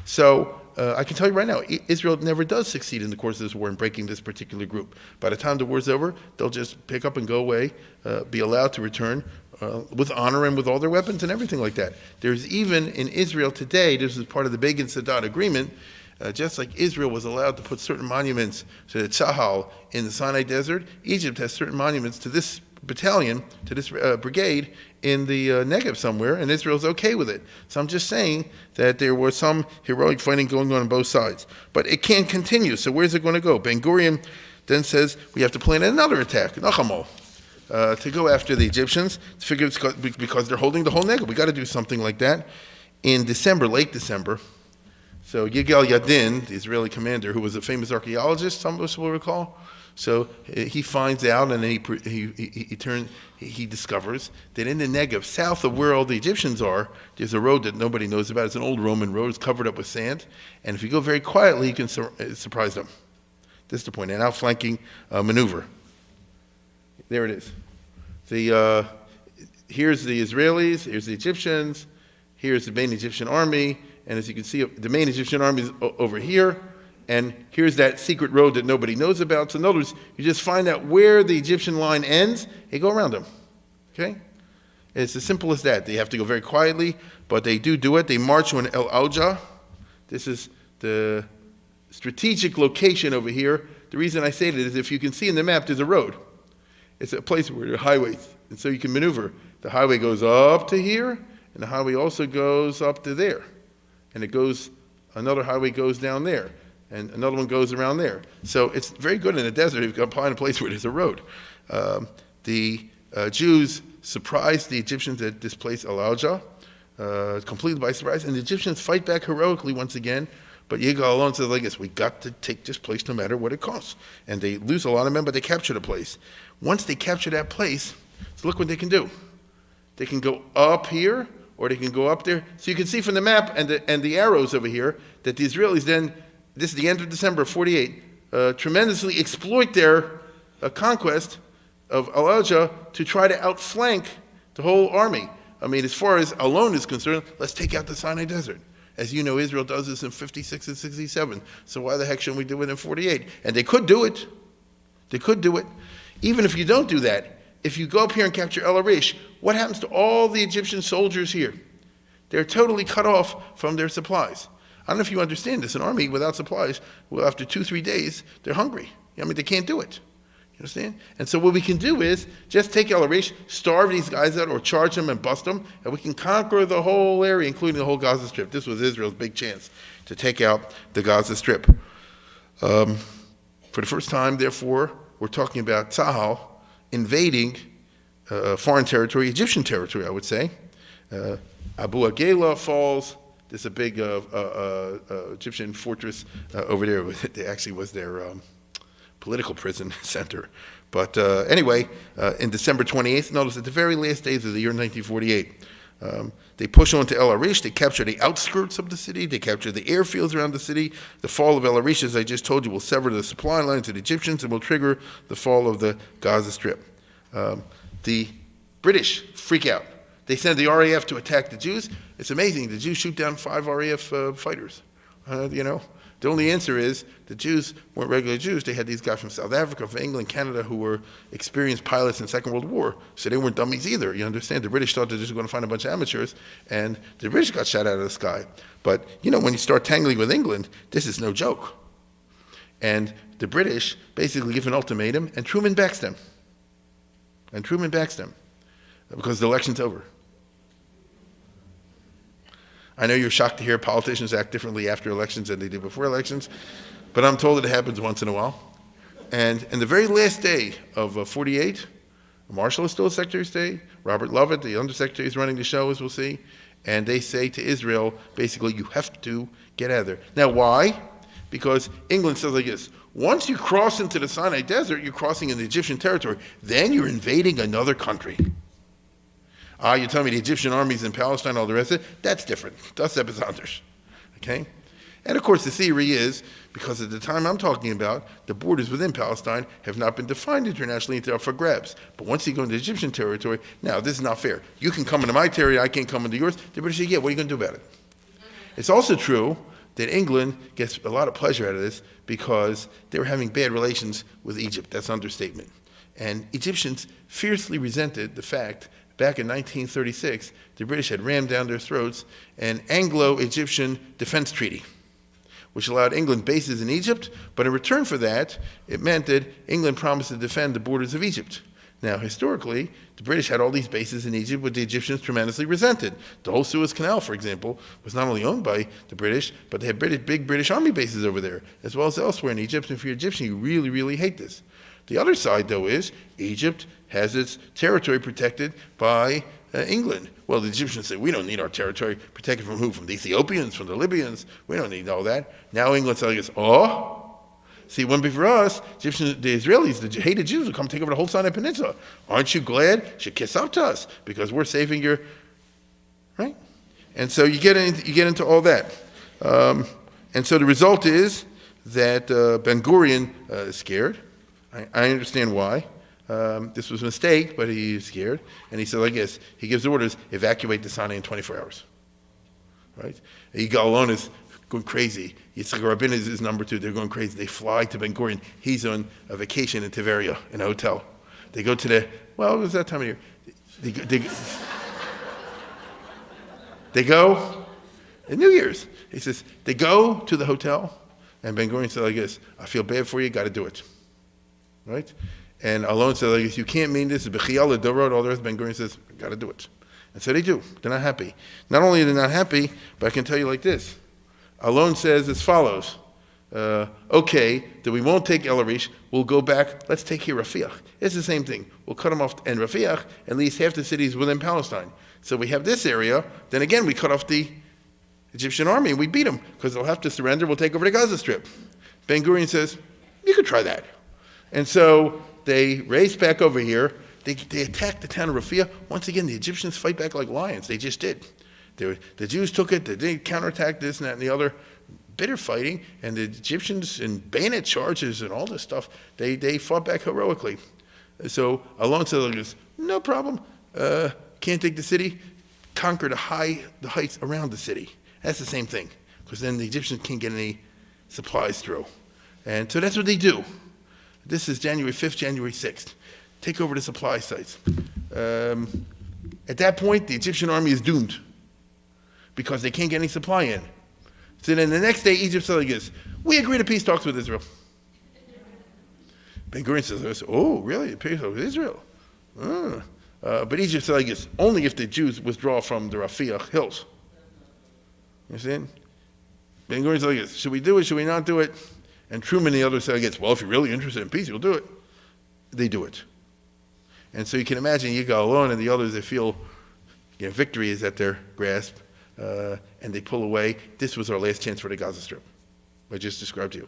So I can tell you right now, Israel never does succeed in the course of this war in breaking this particular group. By the time the war's over, they'll just pick up and go away, be allowed to return with honor and with all their weapons and everything like that. There's even in Israel today, this is part of the Begin-Sadat agreement, just like Israel was allowed to put certain monuments to the Tzahal in the Sinai Desert, Egypt has certain monuments to this battalion, to this brigade in the Negev somewhere, and Israel's okay with it. So I'm just saying that there was some heroic fighting going on both sides. But it can't continue, so where's it going to go? Ben-Gurion then says we have to plan another attack, Nachamol, to go after the Egyptians, to figure it's because they're holding the whole Negev. We got to do something like that. In December, late December, so Yigal Yadin, the Israeli commander, who was a famous archaeologist, some of us will recall, so he finds out and he discovers that in the Negev, south of where all the Egyptians are, there's a road that nobody knows about. It's an old Roman road. It's covered up with sand. And if you go very quietly, you can surprise them. This is the point, an outflanking maneuver. There it is. Here's the Israelis, here's the Egyptians, here's the main Egyptian army, and as you can see, the main Egyptian army is over here, and here's that secret road that nobody knows about. So in other words, you just find out where the Egyptian line ends, you go around them, okay? It's as simple as that. They have to go very quietly, but they do it. They march on El Auja. This is the strategic location over here. The reason I say that is if you can see in the map, there's a road. It's a place where there are highways, and so you can maneuver. The highway goes up to here, and the highway also goes up to there. And another highway goes down there, and another one goes around there. So it's very good in the desert if you can find a place where there's a road. The Jews surprised the Egyptians at this place, Al Auja, completely by surprise, and the Egyptians fight back heroically once again, but Yigal alone says like this, we got to take this place no matter what it costs. And they lose a lot of men, but they capture the place. Once they capture that place, so look what they can do. They can go up here, or they can go up there. So you can see from the map and the arrows over here that the Israelis then, this is the end of December of 48, tremendously exploit their conquest of Al-Ajah to try to outflank the whole army. I mean, as far as Alon is concerned, let's take out the Sinai Desert. As you know, Israel does this in 56 and 67. So why the heck shouldn't we do it in 48? And they could do it. They could do it. Even if you don't do that, if you go up here and capture El Arish, what happens to all the Egyptian soldiers here? They're totally cut off from their supplies. I don't know if you understand this. An army without supplies, well, after 2-3 days, they're hungry. I mean, they can't do it. You understand? And so what we can do is just take El Arish, starve these guys out, or charge them and bust them, and we can conquer the whole area, including the whole Gaza Strip. This was Israel's big chance to take out the Gaza Strip. For the first time, therefore, we're talking about Tzahal invading foreign territory, Egyptian territory, I would say. Abu Agela falls. There's a big Egyptian fortress over there. It actually was their political prison center. But anyway, in December 28th, notice at the very last days of the year 1948, they push on to El Arish. They capture the outskirts of the city. They capture the airfields around the city. The fall of El Arish, as I just told you, will sever the supply lines of the Egyptians and will trigger the fall of the Gaza Strip. The British freak out. They send the RAF to attack the Jews. It's amazing. The Jews shoot down 5 RAF fighters. The only answer is the Jews weren't regular Jews. They had these guys from South Africa, from England, Canada, who were experienced pilots in the Second World War. So they weren't dummies either. You understand? The British thought they were just going to find a bunch of amateurs, and the British got shot out of the sky. But, when you start tangling with England, this is no joke. And the British basically give an ultimatum, and Truman backs them. Because the election's over. I know you're shocked to hear politicians act differently after elections than they did before elections, but I'm told that it happens once in a while. And in the very last day of 48, Marshall is still Secretary of State, Robert Lovett, the Undersecretary, is running the show, as we'll see, and they say to Israel, basically, you have to get out of there. Now, why? Because England says like this: once you cross into the Sinai Desert, you're crossing into Egyptian territory. Then you're invading another country. You tell me the Egyptian armies in Palestine, all the rest of it, that's different. Das etwas anders. Okay? And of course the theory is, because at the time I'm talking about, the borders within Palestine have not been defined internationally until for grabs. But once you go into Egyptian territory, now this is not fair. You can come into my territory, I can't come into yours. The British say, yeah, what are you going to do about it? It's also true that England gets a lot of pleasure out of this because they were having bad relations with Egypt. That's an understatement. And Egyptians fiercely resented the fact back in 1936, the British had rammed down their throats an Anglo-Egyptian defense treaty, which allowed England bases in Egypt, but in return for that, it meant that England promised to defend the borders of Egypt. Now, historically, the British had all these bases in Egypt, which the Egyptians tremendously resented. The whole Suez Canal, for example, was not only owned by the British, but they had big British army bases over there, as well as elsewhere in Egypt. And if you're Egyptian, you really, really hate this. The other side, though, is Egypt has its territory protected by England. Well, the Egyptians say, we don't need our territory protected from who? From the Ethiopians, from the Libyans. We don't need all that. Now England's telling us, see, it wouldn't be for us. The Israelis, the hated Jews will come take over the whole Sinai Peninsula. Aren't you glad? You should kiss up to us because we're saving your, right? And so you get into all that. And so the result is that Ben-Gurion is scared. I understand why. This was a mistake, but he's scared. And he said, I guess, he gives orders, evacuate the Sinai in 24 hours. Right? Yigal Allon is going crazy. Yitzhak Rabin is his number 2. They're going crazy. They fly to Ben-Gurion. He's on a vacation in Tiberia, in a hotel. They go to it was that time of year. They go, at New Year's. He says, they go to the hotel, and Ben-Gurion said, I guess, I feel bad for you, got to do it. Right? And Allon said, I guess, you can't mean this. Bechiyal Dorot, all the rest. Ben-Gurion says, got to do it. And so they do. They're not happy. Not only are they not happy, but I can tell you like this. Allon says as follows. Okay, that we won't take El Arish. We'll go back. Let's take here Refuah. It's the same thing. We'll cut them off. And Refuah, at least half the cities within Palestine. So we have this area. Then again, we cut off the Egyptian army and we beat them because they'll have to surrender. We'll take over the Gaza Strip. Ben-Gurion says, you could try that. And so they race back over here. They attack the town of Refuah. Once again, the Egyptians fight back like lions. They just did. The Jews took it, they did counterattack this and that and the other. Bitter fighting, and the Egyptians in bayonet charges and all this stuff, they fought back heroically. So Alon says, no problem, can't take the city, conquer the heights around the city. That's the same thing, because then the Egyptians can't get any supplies through. And so that's what they do. This is January 5th, January 6th. Take over the supply sites. At that point, the Egyptian army is doomed, because they can't get any supply in. So then the next day, Egypt says like this, we agree to peace talks with Israel. Ben-Gurion says, oh, really? Peace talks with Israel? But Egypt says like this, only if the Jews withdraw from the refuah hills. You see? Ben-Gurion says like this, should we do it, should we not do it? And Truman and the others say like this, well, if you're really interested in peace, you'll do it. They do it. And so you can imagine you go alone and the others, they feel victory is at their grasp. And they pull away. This was our last chance for the Gaza Strip, I just described to you.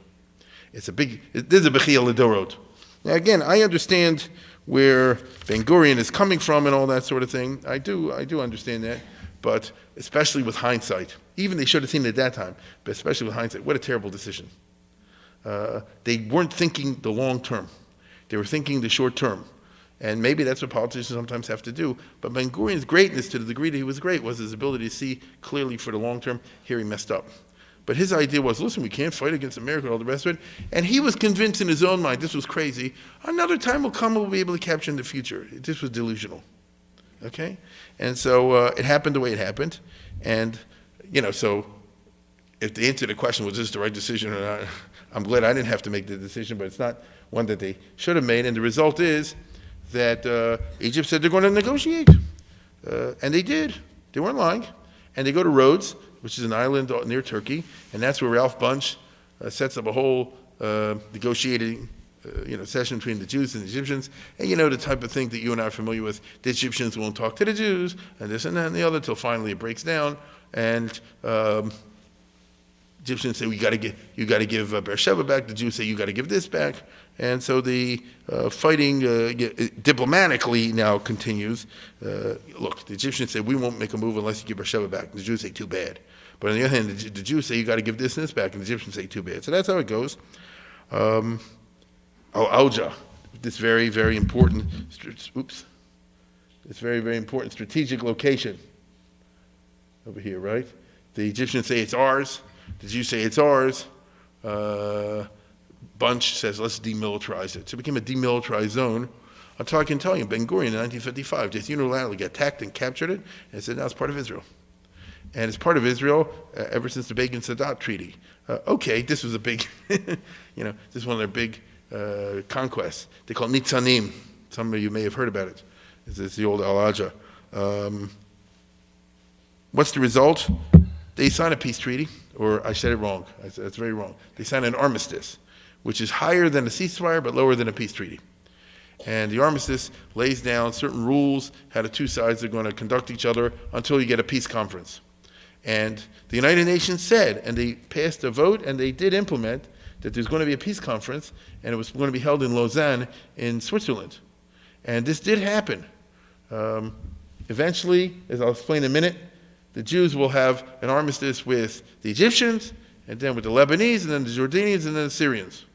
This is a Bechia L'Dorot. Now again, I understand where Ben-Gurion is coming from and all that sort of thing. I do understand that, but especially with hindsight, even they should have seen it at that time, but especially with hindsight, what a terrible decision. They weren't thinking the long term. They were thinking the short term. And maybe that's what politicians sometimes have to do. But Ben-Gurion's greatness, to the degree that he was great, was his ability to see clearly for the long term. Here he messed up. But his idea was, listen, we can't fight against America and all the rest of it. And he was convinced in his own mind, this was crazy. Another time will come, we'll be able to capture in the future. This was delusional. Okay? And so it happened the way it happened. And, so if the answer to the question, was this the right decision or not, I'm glad I didn't have to make the decision, but it's not one that they should have made. And the result is that Egypt said they're going to negotiate. And they did. They weren't lying. And they go to Rhodes, which is an island near Turkey, and that's where Ralph Bunche sets up a whole negotiating session between the Jews and the Egyptians. And the type of thing that you and I are familiar with, the Egyptians won't talk to the Jews, and this and that and the other, till finally it breaks down. And Egyptians say, you got to give Beersheba back. The Jews say, you got to give this back. And so the fighting diplomatically now continues. Look, the Egyptians say, we won't make a move unless you give Beersheba back. The Jews say, too bad. But on the other hand, the Jews say, you got to give this and this back. And the Egyptians say, too bad. So that's how it goes. Al-Alja, this very, very important, strategic location over here, right? The Egyptians say it's ours. The Jews say it's ours. Bunche says, let's demilitarize it. So it became a demilitarized zone. Until I can tell you, Ben-Gurion in 1955 just unilaterally got attacked and captured it, and said, now it's part of Israel. And it's part of Israel ever since the Begin-Sadat Treaty. Okay, this was a big, this is one of their big conquests. They call it Nitzanim. Some of you may have heard about it. It's the old Al-Alja. What's the result? They sign a peace treaty, or I said it wrong. That's very wrong. They sign an armistice, which is higher than a ceasefire but lower than a peace treaty. And the armistice lays down certain rules, how the two sides are going to conduct each other until you get a peace conference. And the United Nations said, and they passed a vote, and they did implement, that there's going to be a peace conference, and it was going to be held in Lausanne in Switzerland. And this did happen. Eventually, as I'll explain in a minute, the Jews will have an armistice with the Egyptians, and then with the Lebanese, and then the Jordanians, and then the Syrians.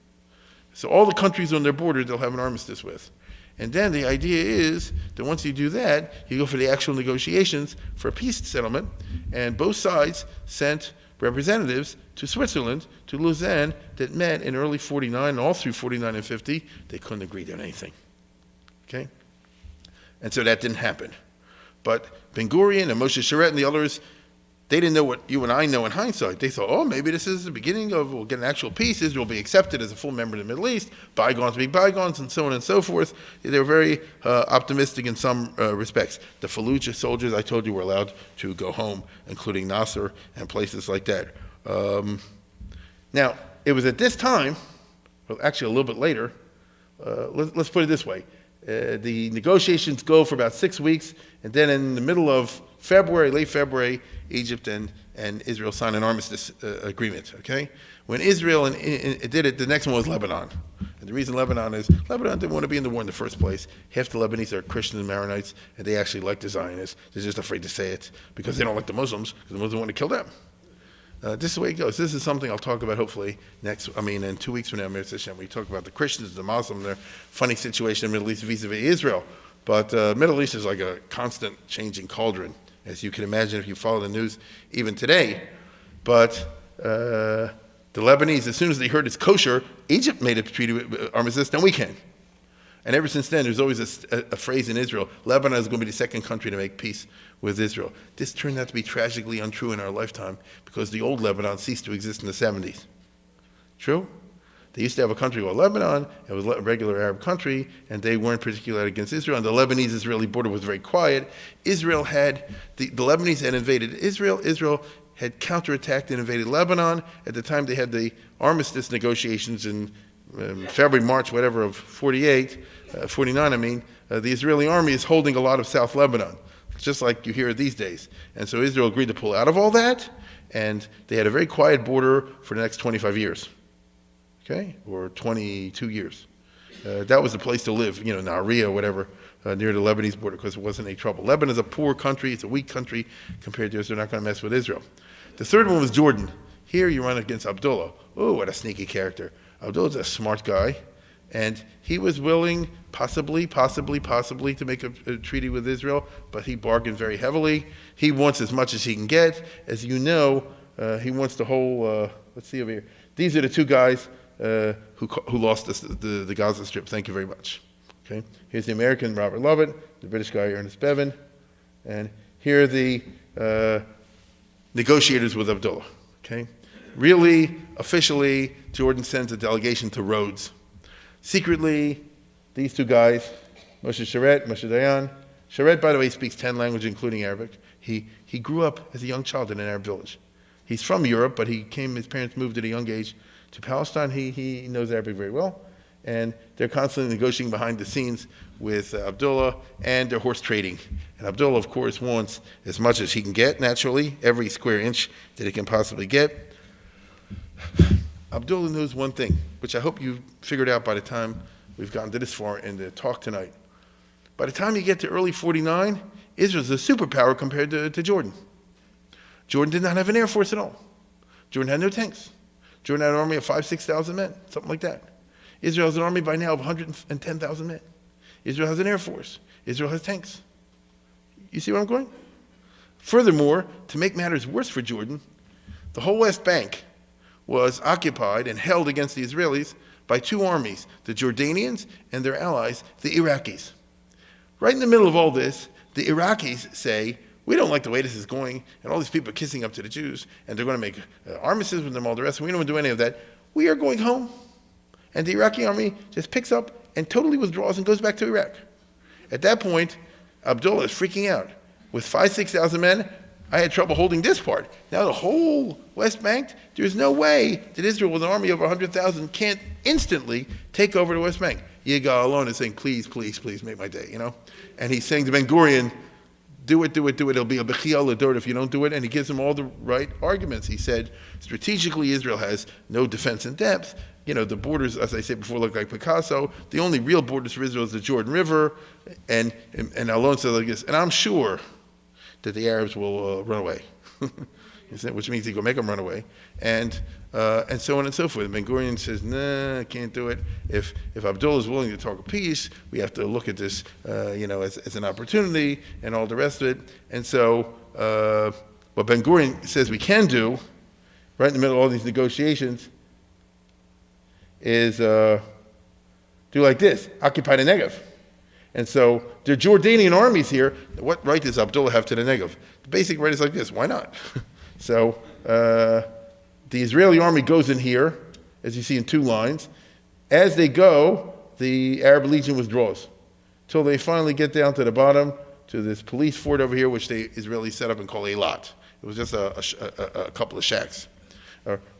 So all the countries on their border, they'll have an armistice with. And then the idea is that once you do that, you go for the actual negotiations for a peace settlement, and both sides sent representatives to Switzerland, to Lausanne, that met in early 49, and all through 49 and 50, they couldn't agree on anything. Okay? And so that didn't happen. But Ben-Gurion and Moshe Sharett and the others, they didn't know what you and I know in hindsight. They thought, maybe this is the beginning of, we'll get an actual peace, Israel will be accepted as a full member of the Middle East, bygones be bygones, and so on and so forth. They were very optimistic in some respects. The Fallujah soldiers, I told you, were allowed to go home, including Nasser and places like that. Now, it was at this time, well, actually a little bit later, let's put it this way. The negotiations go for about 6 weeks, and then in the middle of February, late February, Egypt and and Israel signed an armistice agreement, okay? When Israel did it, the next one was Lebanon. And the reason Lebanon didn't want to be in the war in the first place. Half the Lebanese are Christians and Maronites, and they actually like the Zionists. They're just afraid to say it because they don't like the Muslims, because the Muslims want to kill them. This is the way it goes. This is something I'll talk about hopefully in 2 weeks from now, Mir Hashem, we talk about the Christians, the Muslims, their funny situation in the Middle East vis-a-vis Israel. But Middle East is like a constant changing cauldron, as you can imagine if you follow the news even today. But the Lebanese, as soon as they heard it's kosher, Egypt made a treaty with Armistice, then we can. And ever since then, there's always a phrase in Israel, Lebanon is going to be the second country to make peace with Israel. This turned out to be tragically untrue in our lifetime because the old Lebanon ceased to exist in the 70s. True? They used to have a country called Lebanon. It was a regular Arab country, and they weren't particularly against Israel. And the Lebanese-Israeli border was very quiet. Israel had, the Lebanese had invaded Israel. Israel had counterattacked and invaded Lebanon. At the time, they had the armistice negotiations in February, March, whatever, of 49, the Israeli army is holding a lot of South Lebanon, just like you hear these days. And so Israel agreed to pull out of all that, and they had a very quiet border for the next 25 years, okay, or 22 years. That was the place to live, Nahariya, whatever, near the Lebanese border, because it wasn't any trouble. Lebanon is a poor country, it's a weak country compared to Israel. They're not going to mess with Israel. The third one was Jordan. Here you run against Abdullah. Oh, what a sneaky character. Abdullah's a smart guy, and he was willing, possibly, to make a treaty with Israel, but he bargained very heavily. He wants as much as he can get. As you know, he wants the whole, let's see over here. These are the two guys who lost the Gaza Strip. Thank you very much. Okay, here's the American, Robert Lovett, the British guy, Ernest Bevin, and here are the negotiators with Abdullah. Okay, really, officially, Jordan sends a delegation to Rhodes. Secretly, these two guys, Moshe Sharet, Moshe Dayan. Sharet, by the way, speaks 10 languages, including Arabic. He grew up as a young child in an Arab village. He's from Europe, but his parents moved at a young age to Palestine. He knows Arabic very well. And they're constantly negotiating behind the scenes with Abdullah, and they're horse trading. And Abdullah, of course, wants as much as he can get, naturally, every square inch that he can possibly get. Abdullah knows one thing, which I hope you've figured out by the time we've gotten to this far in the talk tonight. By the time you get to early 49, Israel's a superpower compared to Jordan. Jordan did not have an air force at all. Jordan had no tanks. Jordan had an army of 5,000-6,000 men, something like that. Israel has an army by now of 110,000 men. Israel has an air force. Israel has tanks. You see where I'm going? Furthermore, to make matters worse for Jordan, the whole West Bank was occupied and held against the Israelis by two armies, the Jordanians and their allies, the Iraqis. Right in the middle of all this, the Iraqis say, we don't like the way this is going, and all these people are kissing up to the Jews, and they're going to make armistice with them, all the rest, and we don't want to do any of that. We are going home. And the Iraqi army just picks up and totally withdraws and goes back to Iraq. At that point, Abdullah is freaking out. With 5,000-6,000 men, I had trouble holding this part. Now the whole West Bank, there's no way that Israel with an army of 100,000 can't instantly take over the West Bank. Yigal alone is saying, please, please, please make my day, And he's saying to Ben-Gurion, do it. It'll be a bechia l'dor if you don't do it. And he gives him all the right arguments. He said, strategically, Israel has no defense in depth. The borders, as I said before, look like Picasso. The only real borders for Israel is the Jordan River. And Alon said like this, and I'm sure that the Arabs will run away, which means he go make them run away, and so on and so forth. Ben-Gurion says, nah, I can't do it. If Abdullah is willing to talk of peace, we have to look at this, as an opportunity and all the rest of it. And so what Ben-Gurion says we can do, right in the middle of all these negotiations, is do like this, occupy the Negev. And so the Jordanian armies here, what right does Abdullah have to the Negev? The basic right is like this, why not? So the Israeli army goes in here, as you see in two lines. As they go, the Arab Legion withdraws, till they finally get down to the bottom, to this police fort over here, which the Israelis set up and call Eilat. It was just a couple of shacks.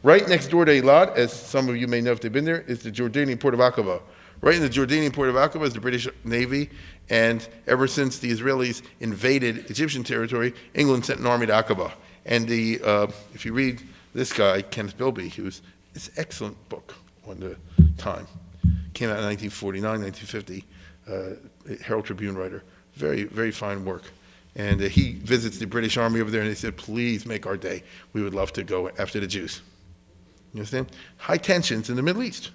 Right next door to Eilat, as some of you may know if they've been there, is the Jordanian port of Aqaba. Right in the Jordanian port of Aqaba is the British Navy, and ever since the Israelis invaded Egyptian territory, England sent an army to Aqaba. And if you read this guy, Kenneth Bilby, who's this excellent book on the time, came out in 1949, 1950, Herald Tribune writer, very, very fine work. And he visits the British Army over there, and they said, please make our day. We would love to go after the Jews. You understand? High tensions in the Middle East.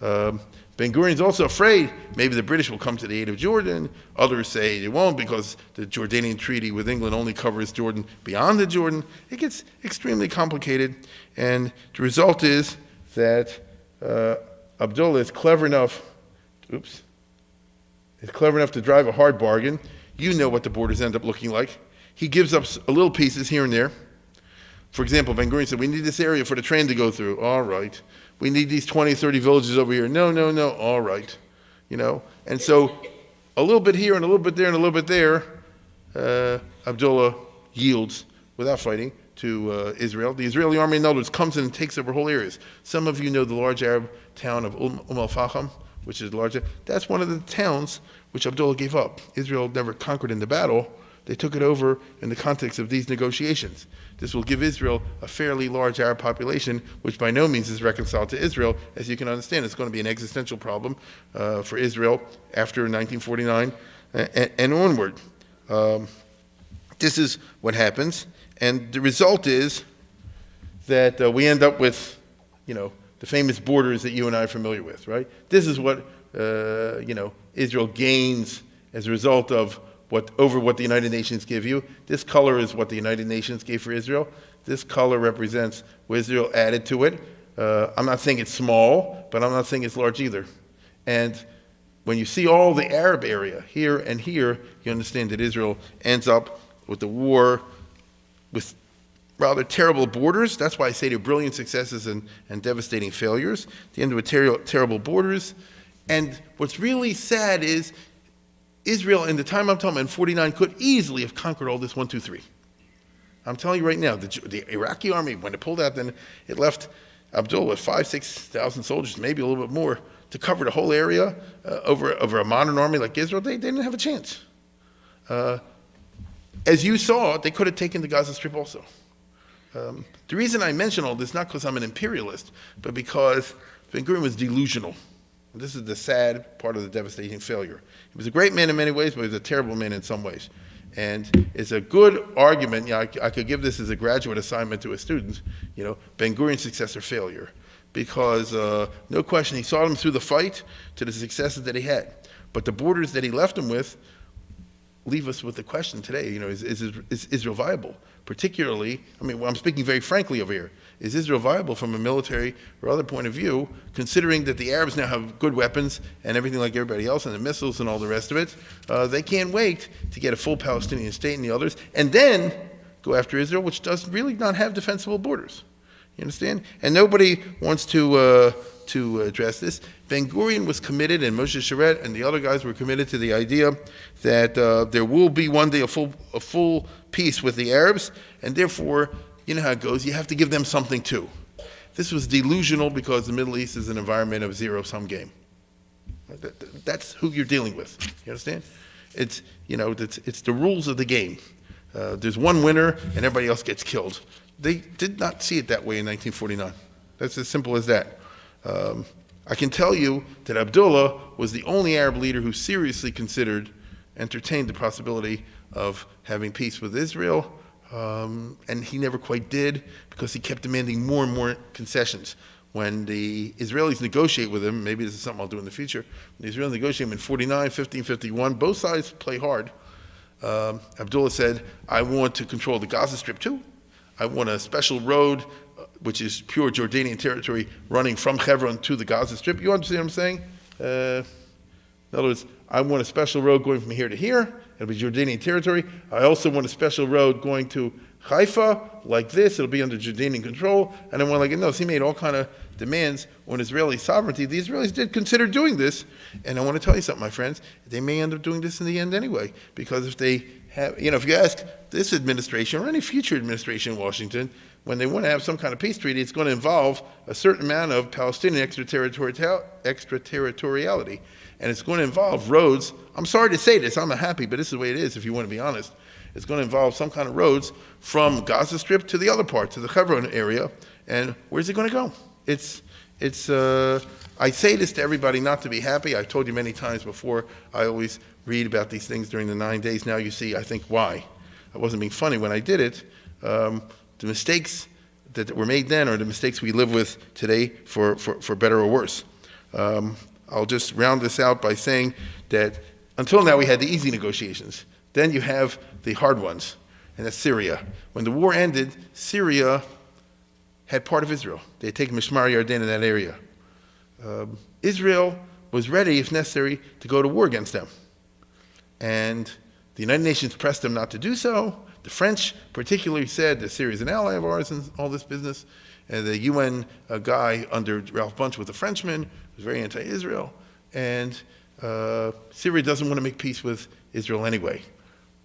Ben-Gurion's also afraid maybe the British will come to the aid of Jordan. Others say they won't because the Jordanian treaty with England only covers Jordan beyond the Jordan. It gets extremely complicated, and the result is that Abdullah is clever enough to drive a hard bargain. You know what the borders end up looking like. He gives up a little pieces here and there. For example, Ben-Gurion said, we need this area for the train to go through. All right. We need these 20, 30 villages over here. No. All right. And so a little bit here and a little bit there and a little bit there, Abdullah yields without fighting to Israel. The Israeli army, in other words, comes in and takes over whole areas. Some of you know the large Arab town of al-Fahim, which is larger. That's one of the towns which Abdullah gave up. Israel never conquered in the battle. They took it over in the context of these negotiations. This will give Israel a fairly large Arab population, which by no means is reconciled to Israel. As you can understand, it's going to be an existential problem for Israel after 1949 and onward. This is what happens, and the result is that we end up with, the famous borders that you and I are familiar with, right? This is what, Israel gains as a result of what the United Nations give you. This color is what the United Nations gave for Israel. This color represents what Israel added to it. I'm not saying it's small, but I'm not saying it's large either. And when you see all the Arab area here and here, you understand that Israel ends up with the war with rather terrible borders. That's why I say they're brilliant successes and devastating failures. The end with terrible borders. And what's really sad is Israel, in the time I'm talking about, in 49, could easily have conquered all this 1, 2, 3. I'm telling you right now, the Iraqi army, when it pulled out, then it left Abdullah with 5,000, 6,000 soldiers, maybe a little bit more, to cover the whole area over a modern army like Israel. They didn't have a chance. As you saw, they could have taken the Gaza Strip also. The reason I mention all this, not because I'm an imperialist, but because Ben-Gurion was delusional. This is the sad part of the devastating failure. He was a great man in many ways, but he was a terrible man in some ways. And it's a good argument. I could give this as a graduate assignment to a student, Ben-Gurion's success or failure. Because no question, he saw him through the fight to the successes that he had. But the borders that he left him with leave us with the question today, is Israel viable? Particularly, I'm speaking very frankly over here. Is Israel viable from a military or other point of view, considering that the Arabs now have good weapons and everything like everybody else, and the missiles and all the rest of it? They can't wait to get a full Palestinian state and the others, and then go after Israel, which does really not have defensible borders. You understand? And nobody wants to address this. Ben-Gurion was committed, and Moshe Sharet and the other guys were committed to the idea that there will be one day a full peace with the Arabs, and therefore, you know how it goes, you have to give them something too. This was delusional because the Middle East is an environment of zero-sum game. That's who you're dealing with. You understand? It's the rules of the game. There's one winner and everybody else gets killed. They did not see it that way in 1949. That's as simple as that. I can tell you that Abdullah was the only Arab leader who seriously entertained the possibility of having peace with Israel, and he never quite did because he kept demanding more and more concessions. When the Israelis negotiate with him, maybe this is something I'll do in the future, when the Israelis negotiate him in 49, 50, 51, both sides play hard. Abdullah said, I want to control the Gaza Strip too. I want a special road, which is pure Jordanian territory, running from Hebron to the Gaza Strip. You understand what I'm saying? In other words, I want a special road going from here to here. It'll be Jordanian territory. I also want a special road going to Haifa, like this. It'll be under Jordanian control. And I want like, no, so he made all kind of demands on Israeli sovereignty. The Israelis did consider doing this. And I want to tell you something, my friends. They may end up doing this in the end anyway. Because if they have, if you ask this administration or any future administration in Washington, when they want to have some kind of peace treaty, it's going to involve a certain amount of Palestinian extraterritoriality. And it's going to involve roads. I'm sorry to say this, I'm not happy, but this is the way it is if you want to be honest. It's going to involve some kind of roads from Gaza Strip to the other part, to the Hebron area. And where's it going to go? I say this to everybody not to be happy. I've told you many times before, I always read about these things during the 9 days. Now you see, I think, why. I wasn't being funny when I did it. The mistakes that were made then are the mistakes we live with today for better or worse. I'll just round this out by saying that until now we had the easy negotiations. Then you have the hard ones, and that's Syria. When the war ended, Syria had part of Israel. They had taken Mishmar Yarden in that area. Israel was ready, if necessary, to go to war against them. And the United Nations pressed them not to do so. The French particularly said that Syria is an ally of ours in all this business. And the UN guy under Ralph Bunche was a Frenchman, was very anti-Israel. And Syria doesn't want to make peace with Israel anyway.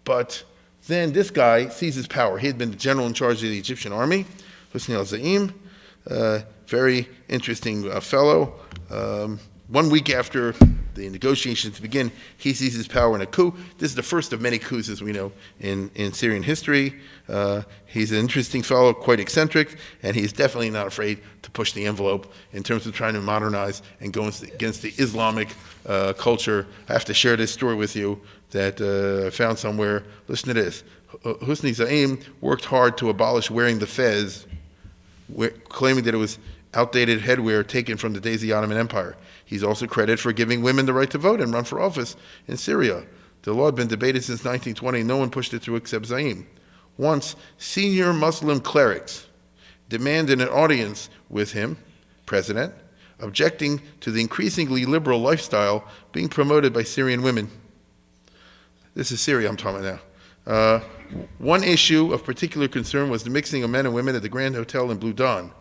But then this guy seizes power. He had been the general in charge of the Egyptian army, Hosni al-Zaim, very interesting fellow. 1 week after the negotiations begin, he seizes power in a coup. This is the first of many coups, as we know, in Syrian history. He's an interesting fellow, quite eccentric, and he's definitely not afraid to push the envelope in terms of trying to modernize and go against the Islamic culture. I have to share this story with you that I found somewhere. Listen to this. Hosni Zaim worked hard to abolish wearing the fez, claiming that it was outdated headwear taken from the days of the Ottoman Empire. He's also credited for giving women the right to vote and run for office in Syria. The law had been debated since 1920. No one pushed it through except Zaim. Once, senior Muslim clerics demanded an audience with him, president, objecting to the increasingly liberal lifestyle being promoted by Syrian women. This is Syria I'm talking about now. One issue of particular concern was the mixing of men and women at the Grand Hotel in Blue Dawn.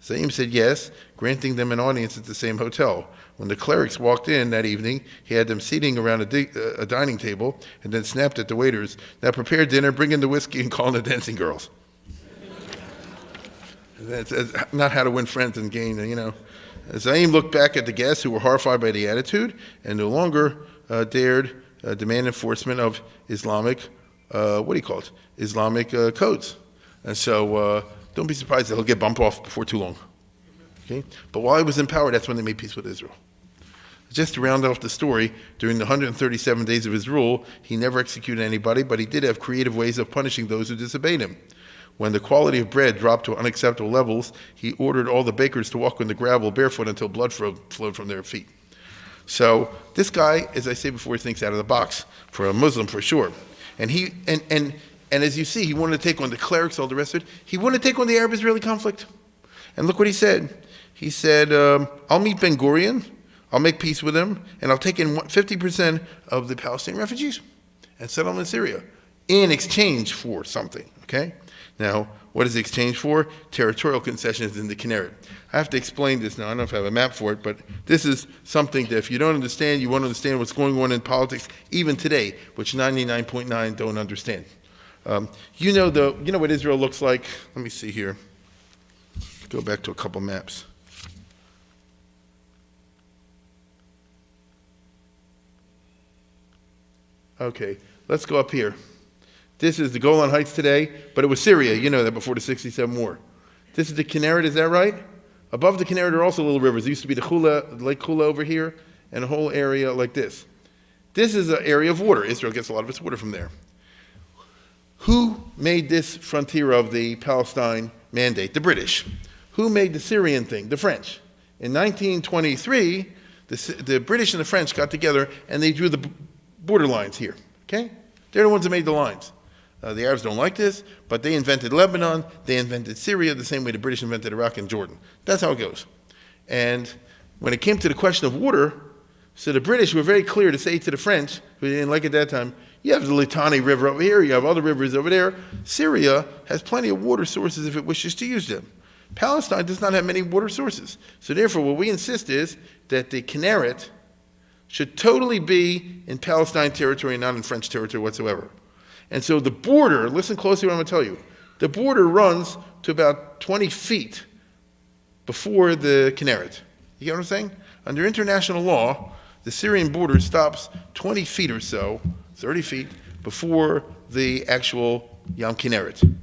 Zaim said yes, granting them an audience at the same hotel. When the clerics walked in that evening, he had them seating around a dining table and then snapped at the waiters, "Now prepare dinner, bring in the whiskey, and call in the dancing girls." That's not how to win friends and gain, Zaim looked back at the guests who were horrified by the attitude and no longer dared demand enforcement of Islamic, Islamic codes. And so don't be surprised that he'll get bumped off before too long. Okay? But while he was in power, that's when they made peace with Israel. Just to round off the story, during the 137 days of his rule, he never executed anybody, but he did have creative ways of punishing those who disobeyed him. When the quality of bread dropped to unacceptable levels, he ordered all the bakers to walk on the gravel barefoot until blood flowed from their feet. So this guy, as I say before, thinks out of the box, for a Muslim for sure. And as you see, he wanted to take on the clerics, all the rest of it. He wanted to take on the Arab-Israeli conflict. And look what he said. He said, I'll meet Ben-Gurion, I'll make peace with him, and I'll take in 50% of the Palestinian refugees and settle them in Syria in exchange for something, okay? Now, what is the exchange for? Territorial concessions in the Kinneret. I have to explain this now. I don't know if I have a map for it, but this is something that if you don't understand, you won't understand what's going on in politics, even today, which 99.9 don't understand. You know what Israel looks like? Let me see here. Go back to a couple maps. Okay, let's go up here. This is the Golan Heights today, but it was Syria, you know that, before the 67 war. This is the Kinneret, is that right? Above the Kinneret are also little rivers. There used to be the Lake Hula over here, and a whole area like this. This is an area of water. Israel gets a lot of its water from there. Who made this frontier of the Palestine mandate? The British. Who made the Syrian thing? The French. In 1923, the British and the French got together and they drew the border lines here, okay? They're the ones that made the lines. The Arabs don't like this, but they invented Lebanon, they invented Syria, the same way the British invented Iraq and Jordan. That's how it goes. And when it came to the question of water, so the British were very clear to say to the French, who they didn't like at that time, you have the Litani River over here, you have other rivers over there. Syria has plenty of water sources if it wishes to use them. Palestine does not have many water sources. So therefore, what we insist is that the Kinneret should totally be in Palestine territory and not in French territory whatsoever. And so the border, listen closely what I'm going to tell you, the border runs to about 20 feet before the Kinneret. You get what I'm saying? Under international law, the Syrian border stops 20 feet or so, 30 feet, before the actual Yam Kinneret.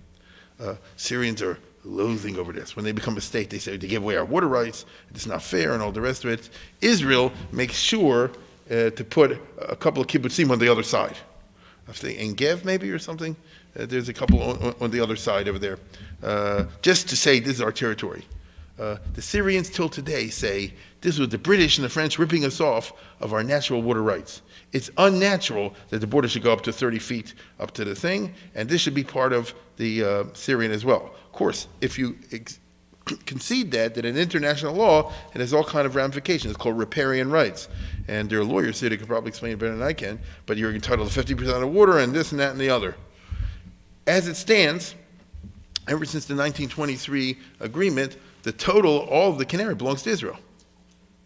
Syrians are loathing over this. When they become a state, they say they give away our water rights, it's not fair, and all the rest of it. Israel makes sure to put a couple of kibbutzim on the other side. I think Negev maybe or something. There's a couple on the other side over there, just to say this is our territory. The Syrians till today say this was the British and the French ripping us off of our natural water rights. It's unnatural that the border should go up to 30 feet up to the thing, and this should be part of the Syrian as well. Of course, if you concede that in international law, it has all kind of ramifications. It's called riparian rights. And there are lawyers here that could probably explain it better than I can, but you're entitled to 50% of water and this and that and the other. As it stands, ever since the 1923 agreement, the total, all of the Kinneret belongs to Israel.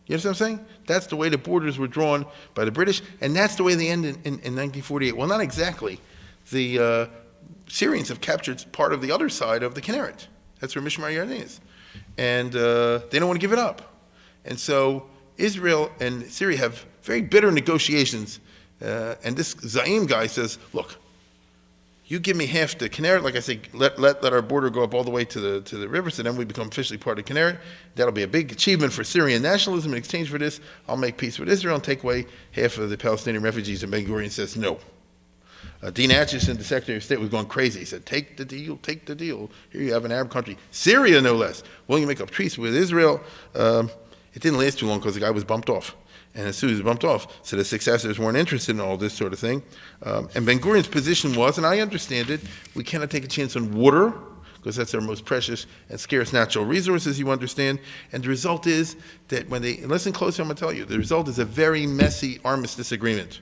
You understand what I'm saying? That's the way the borders were drawn by the British, and that's the way they end in 1948. Well, not exactly. The Syrians have captured part of the other side of the Kinneret. That's where Mishmar Yarden is. And they don't want to give it up. And so Israel and Syria have very bitter negotiations. And this Zaim guy says, look, you give me half the Kinneret, like I say, let our border go up all the way to the river, so then we become officially part of Kinneret. That'll be a big achievement for Syrian nationalism. In exchange for this, I'll make peace with Israel and take away half of the Palestinian refugees. And Ben-Gurion says no. Dean Acheson, the Secretary of State, was going crazy. He said, take the deal, take the deal. Here you have an Arab country, Syria no less, willing to make a peace with Israel. It didn't last too long because the guy was bumped off. And as soon as he was bumped off, so the successors weren't interested in all this sort of thing. And Ben-Gurion's position was, and I understand it, we cannot take a chance on water, because that's our most precious and scarce natural resources, you understand. And the result is that when they, listen closely, I'm going to tell you, the result is a very messy armistice agreement.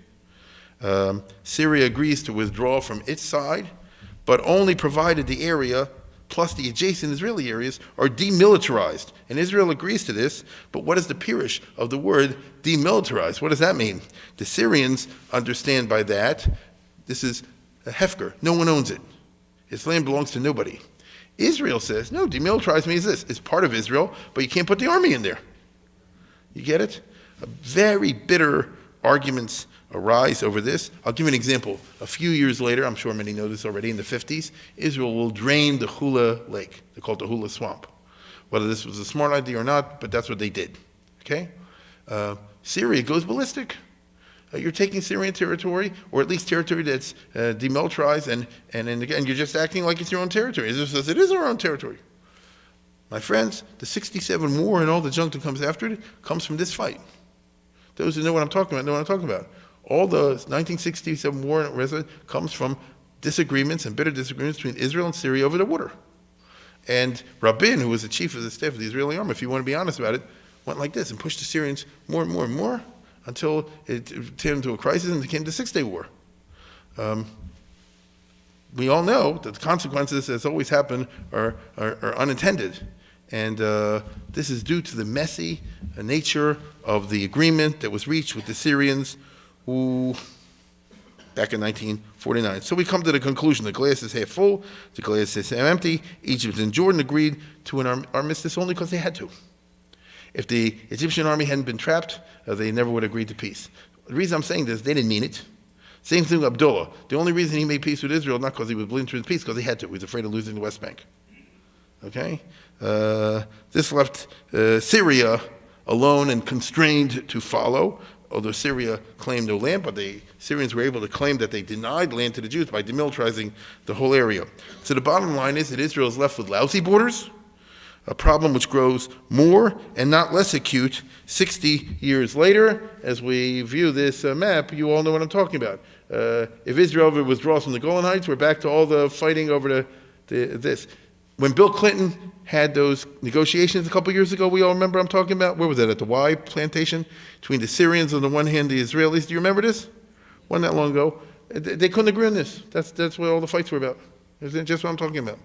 Syria agrees to withdraw from its side, but only provided the area plus the adjacent Israeli areas are demilitarized. And Israel agrees to this, but what is the pirush of the word demilitarized? What does that mean? The Syrians understand by that, this is a hefker, no one owns it. Its land belongs to nobody. Israel says, no, demilitarized means this, it's part of Israel, but you can't put the army in there. You get it? Very bitter arguments arise over this. I'll give you an example. A few years later, I'm sure many know this already, in the 50s, Israel will drain the Hula Lake. They call it the Hula Swamp. Whether this was a smart idea or not, but that's what they did. Okay? Syria goes ballistic. You're taking Syrian territory, or at least territory that's demilitarized, and again, you're just acting like it's your own territory. Israel says it is our own territory. My friends, the 67 war and all the junk that comes after it comes from this fight. Those who know what I'm talking about know what I'm talking about. All the 1967 war comes from disagreements and bitter disagreements between Israel and Syria over the water. And Rabin, who was the chief of the staff of the Israeli army, if you want to be honest about it, went like this and pushed the Syrians more and more and more until it turned into a crisis and it became the Six-Day War. We all know that the consequences, as always happen, are unintended. And this is due to the messy nature of the agreement that was reached with the Syrians back in 1949. So we come to the conclusion, the glass is half full, the glass is half empty. Egypt and Jordan agreed to an armistice only because they had to. If the Egyptian army hadn't been trapped, they never would have agreed to peace. The reason I'm saying this, they didn't mean it. Same thing with Abdullah. The only reason he made peace with Israel, not because he was willing to do peace, because he had to. He was afraid of losing the West Bank. Okay? This left Syria alone and constrained to follow, although Syria claimed no land, but the Syrians were able to claim that they denied land to the Jews by demilitarizing the whole area. So the bottom line is that Israel is left with lousy borders, a problem which grows more and not less acute 60 years later. As we view this map, you all know what I'm talking about. If Israel withdraws from the Golan Heights, we're back to all the fighting over this. When Bill Clinton had those negotiations a couple years ago, we all remember I'm talking about, where was that, at the Y plantation, between the Syrians on the one hand, the Israelis. Do you remember this? Wasn't that long ago. They couldn't agree on this. That's what all the fights were about. That's just what I'm talking about.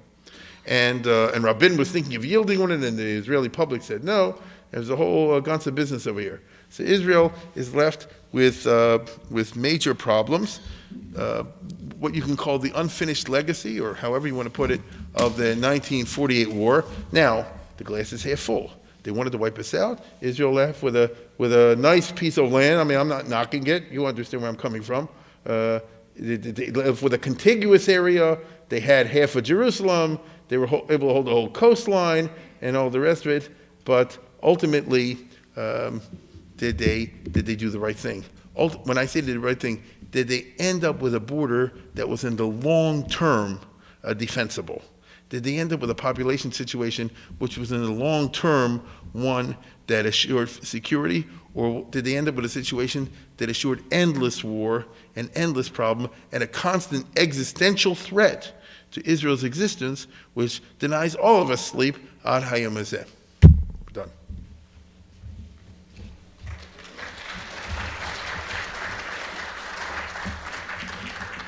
And Rabin was thinking of yielding on it, and the Israeli public said no. There's a whole ganze of business over here. So Israel is left with major problems. What you can call the unfinished legacy, or however you want to put it, of the 1948 war. Now, the glass is half full. They wanted to wipe us out. Israel left with a nice piece of land. I mean, I'm not knocking it. You understand where I'm coming from. For the contiguous area, they had half of Jerusalem. They were able to hold the whole coastline and all the rest of it. But ultimately, did they do the right thing? When I say they did the right thing, did they end up with a border that was in the long term defensible? Did they end up with a population situation which was in the long term one that assured security? Or did they end up with a situation that assured endless war, an endless problem, and a constant existential threat to Israel's existence, which denies all of us sleep ad hayom hazeh?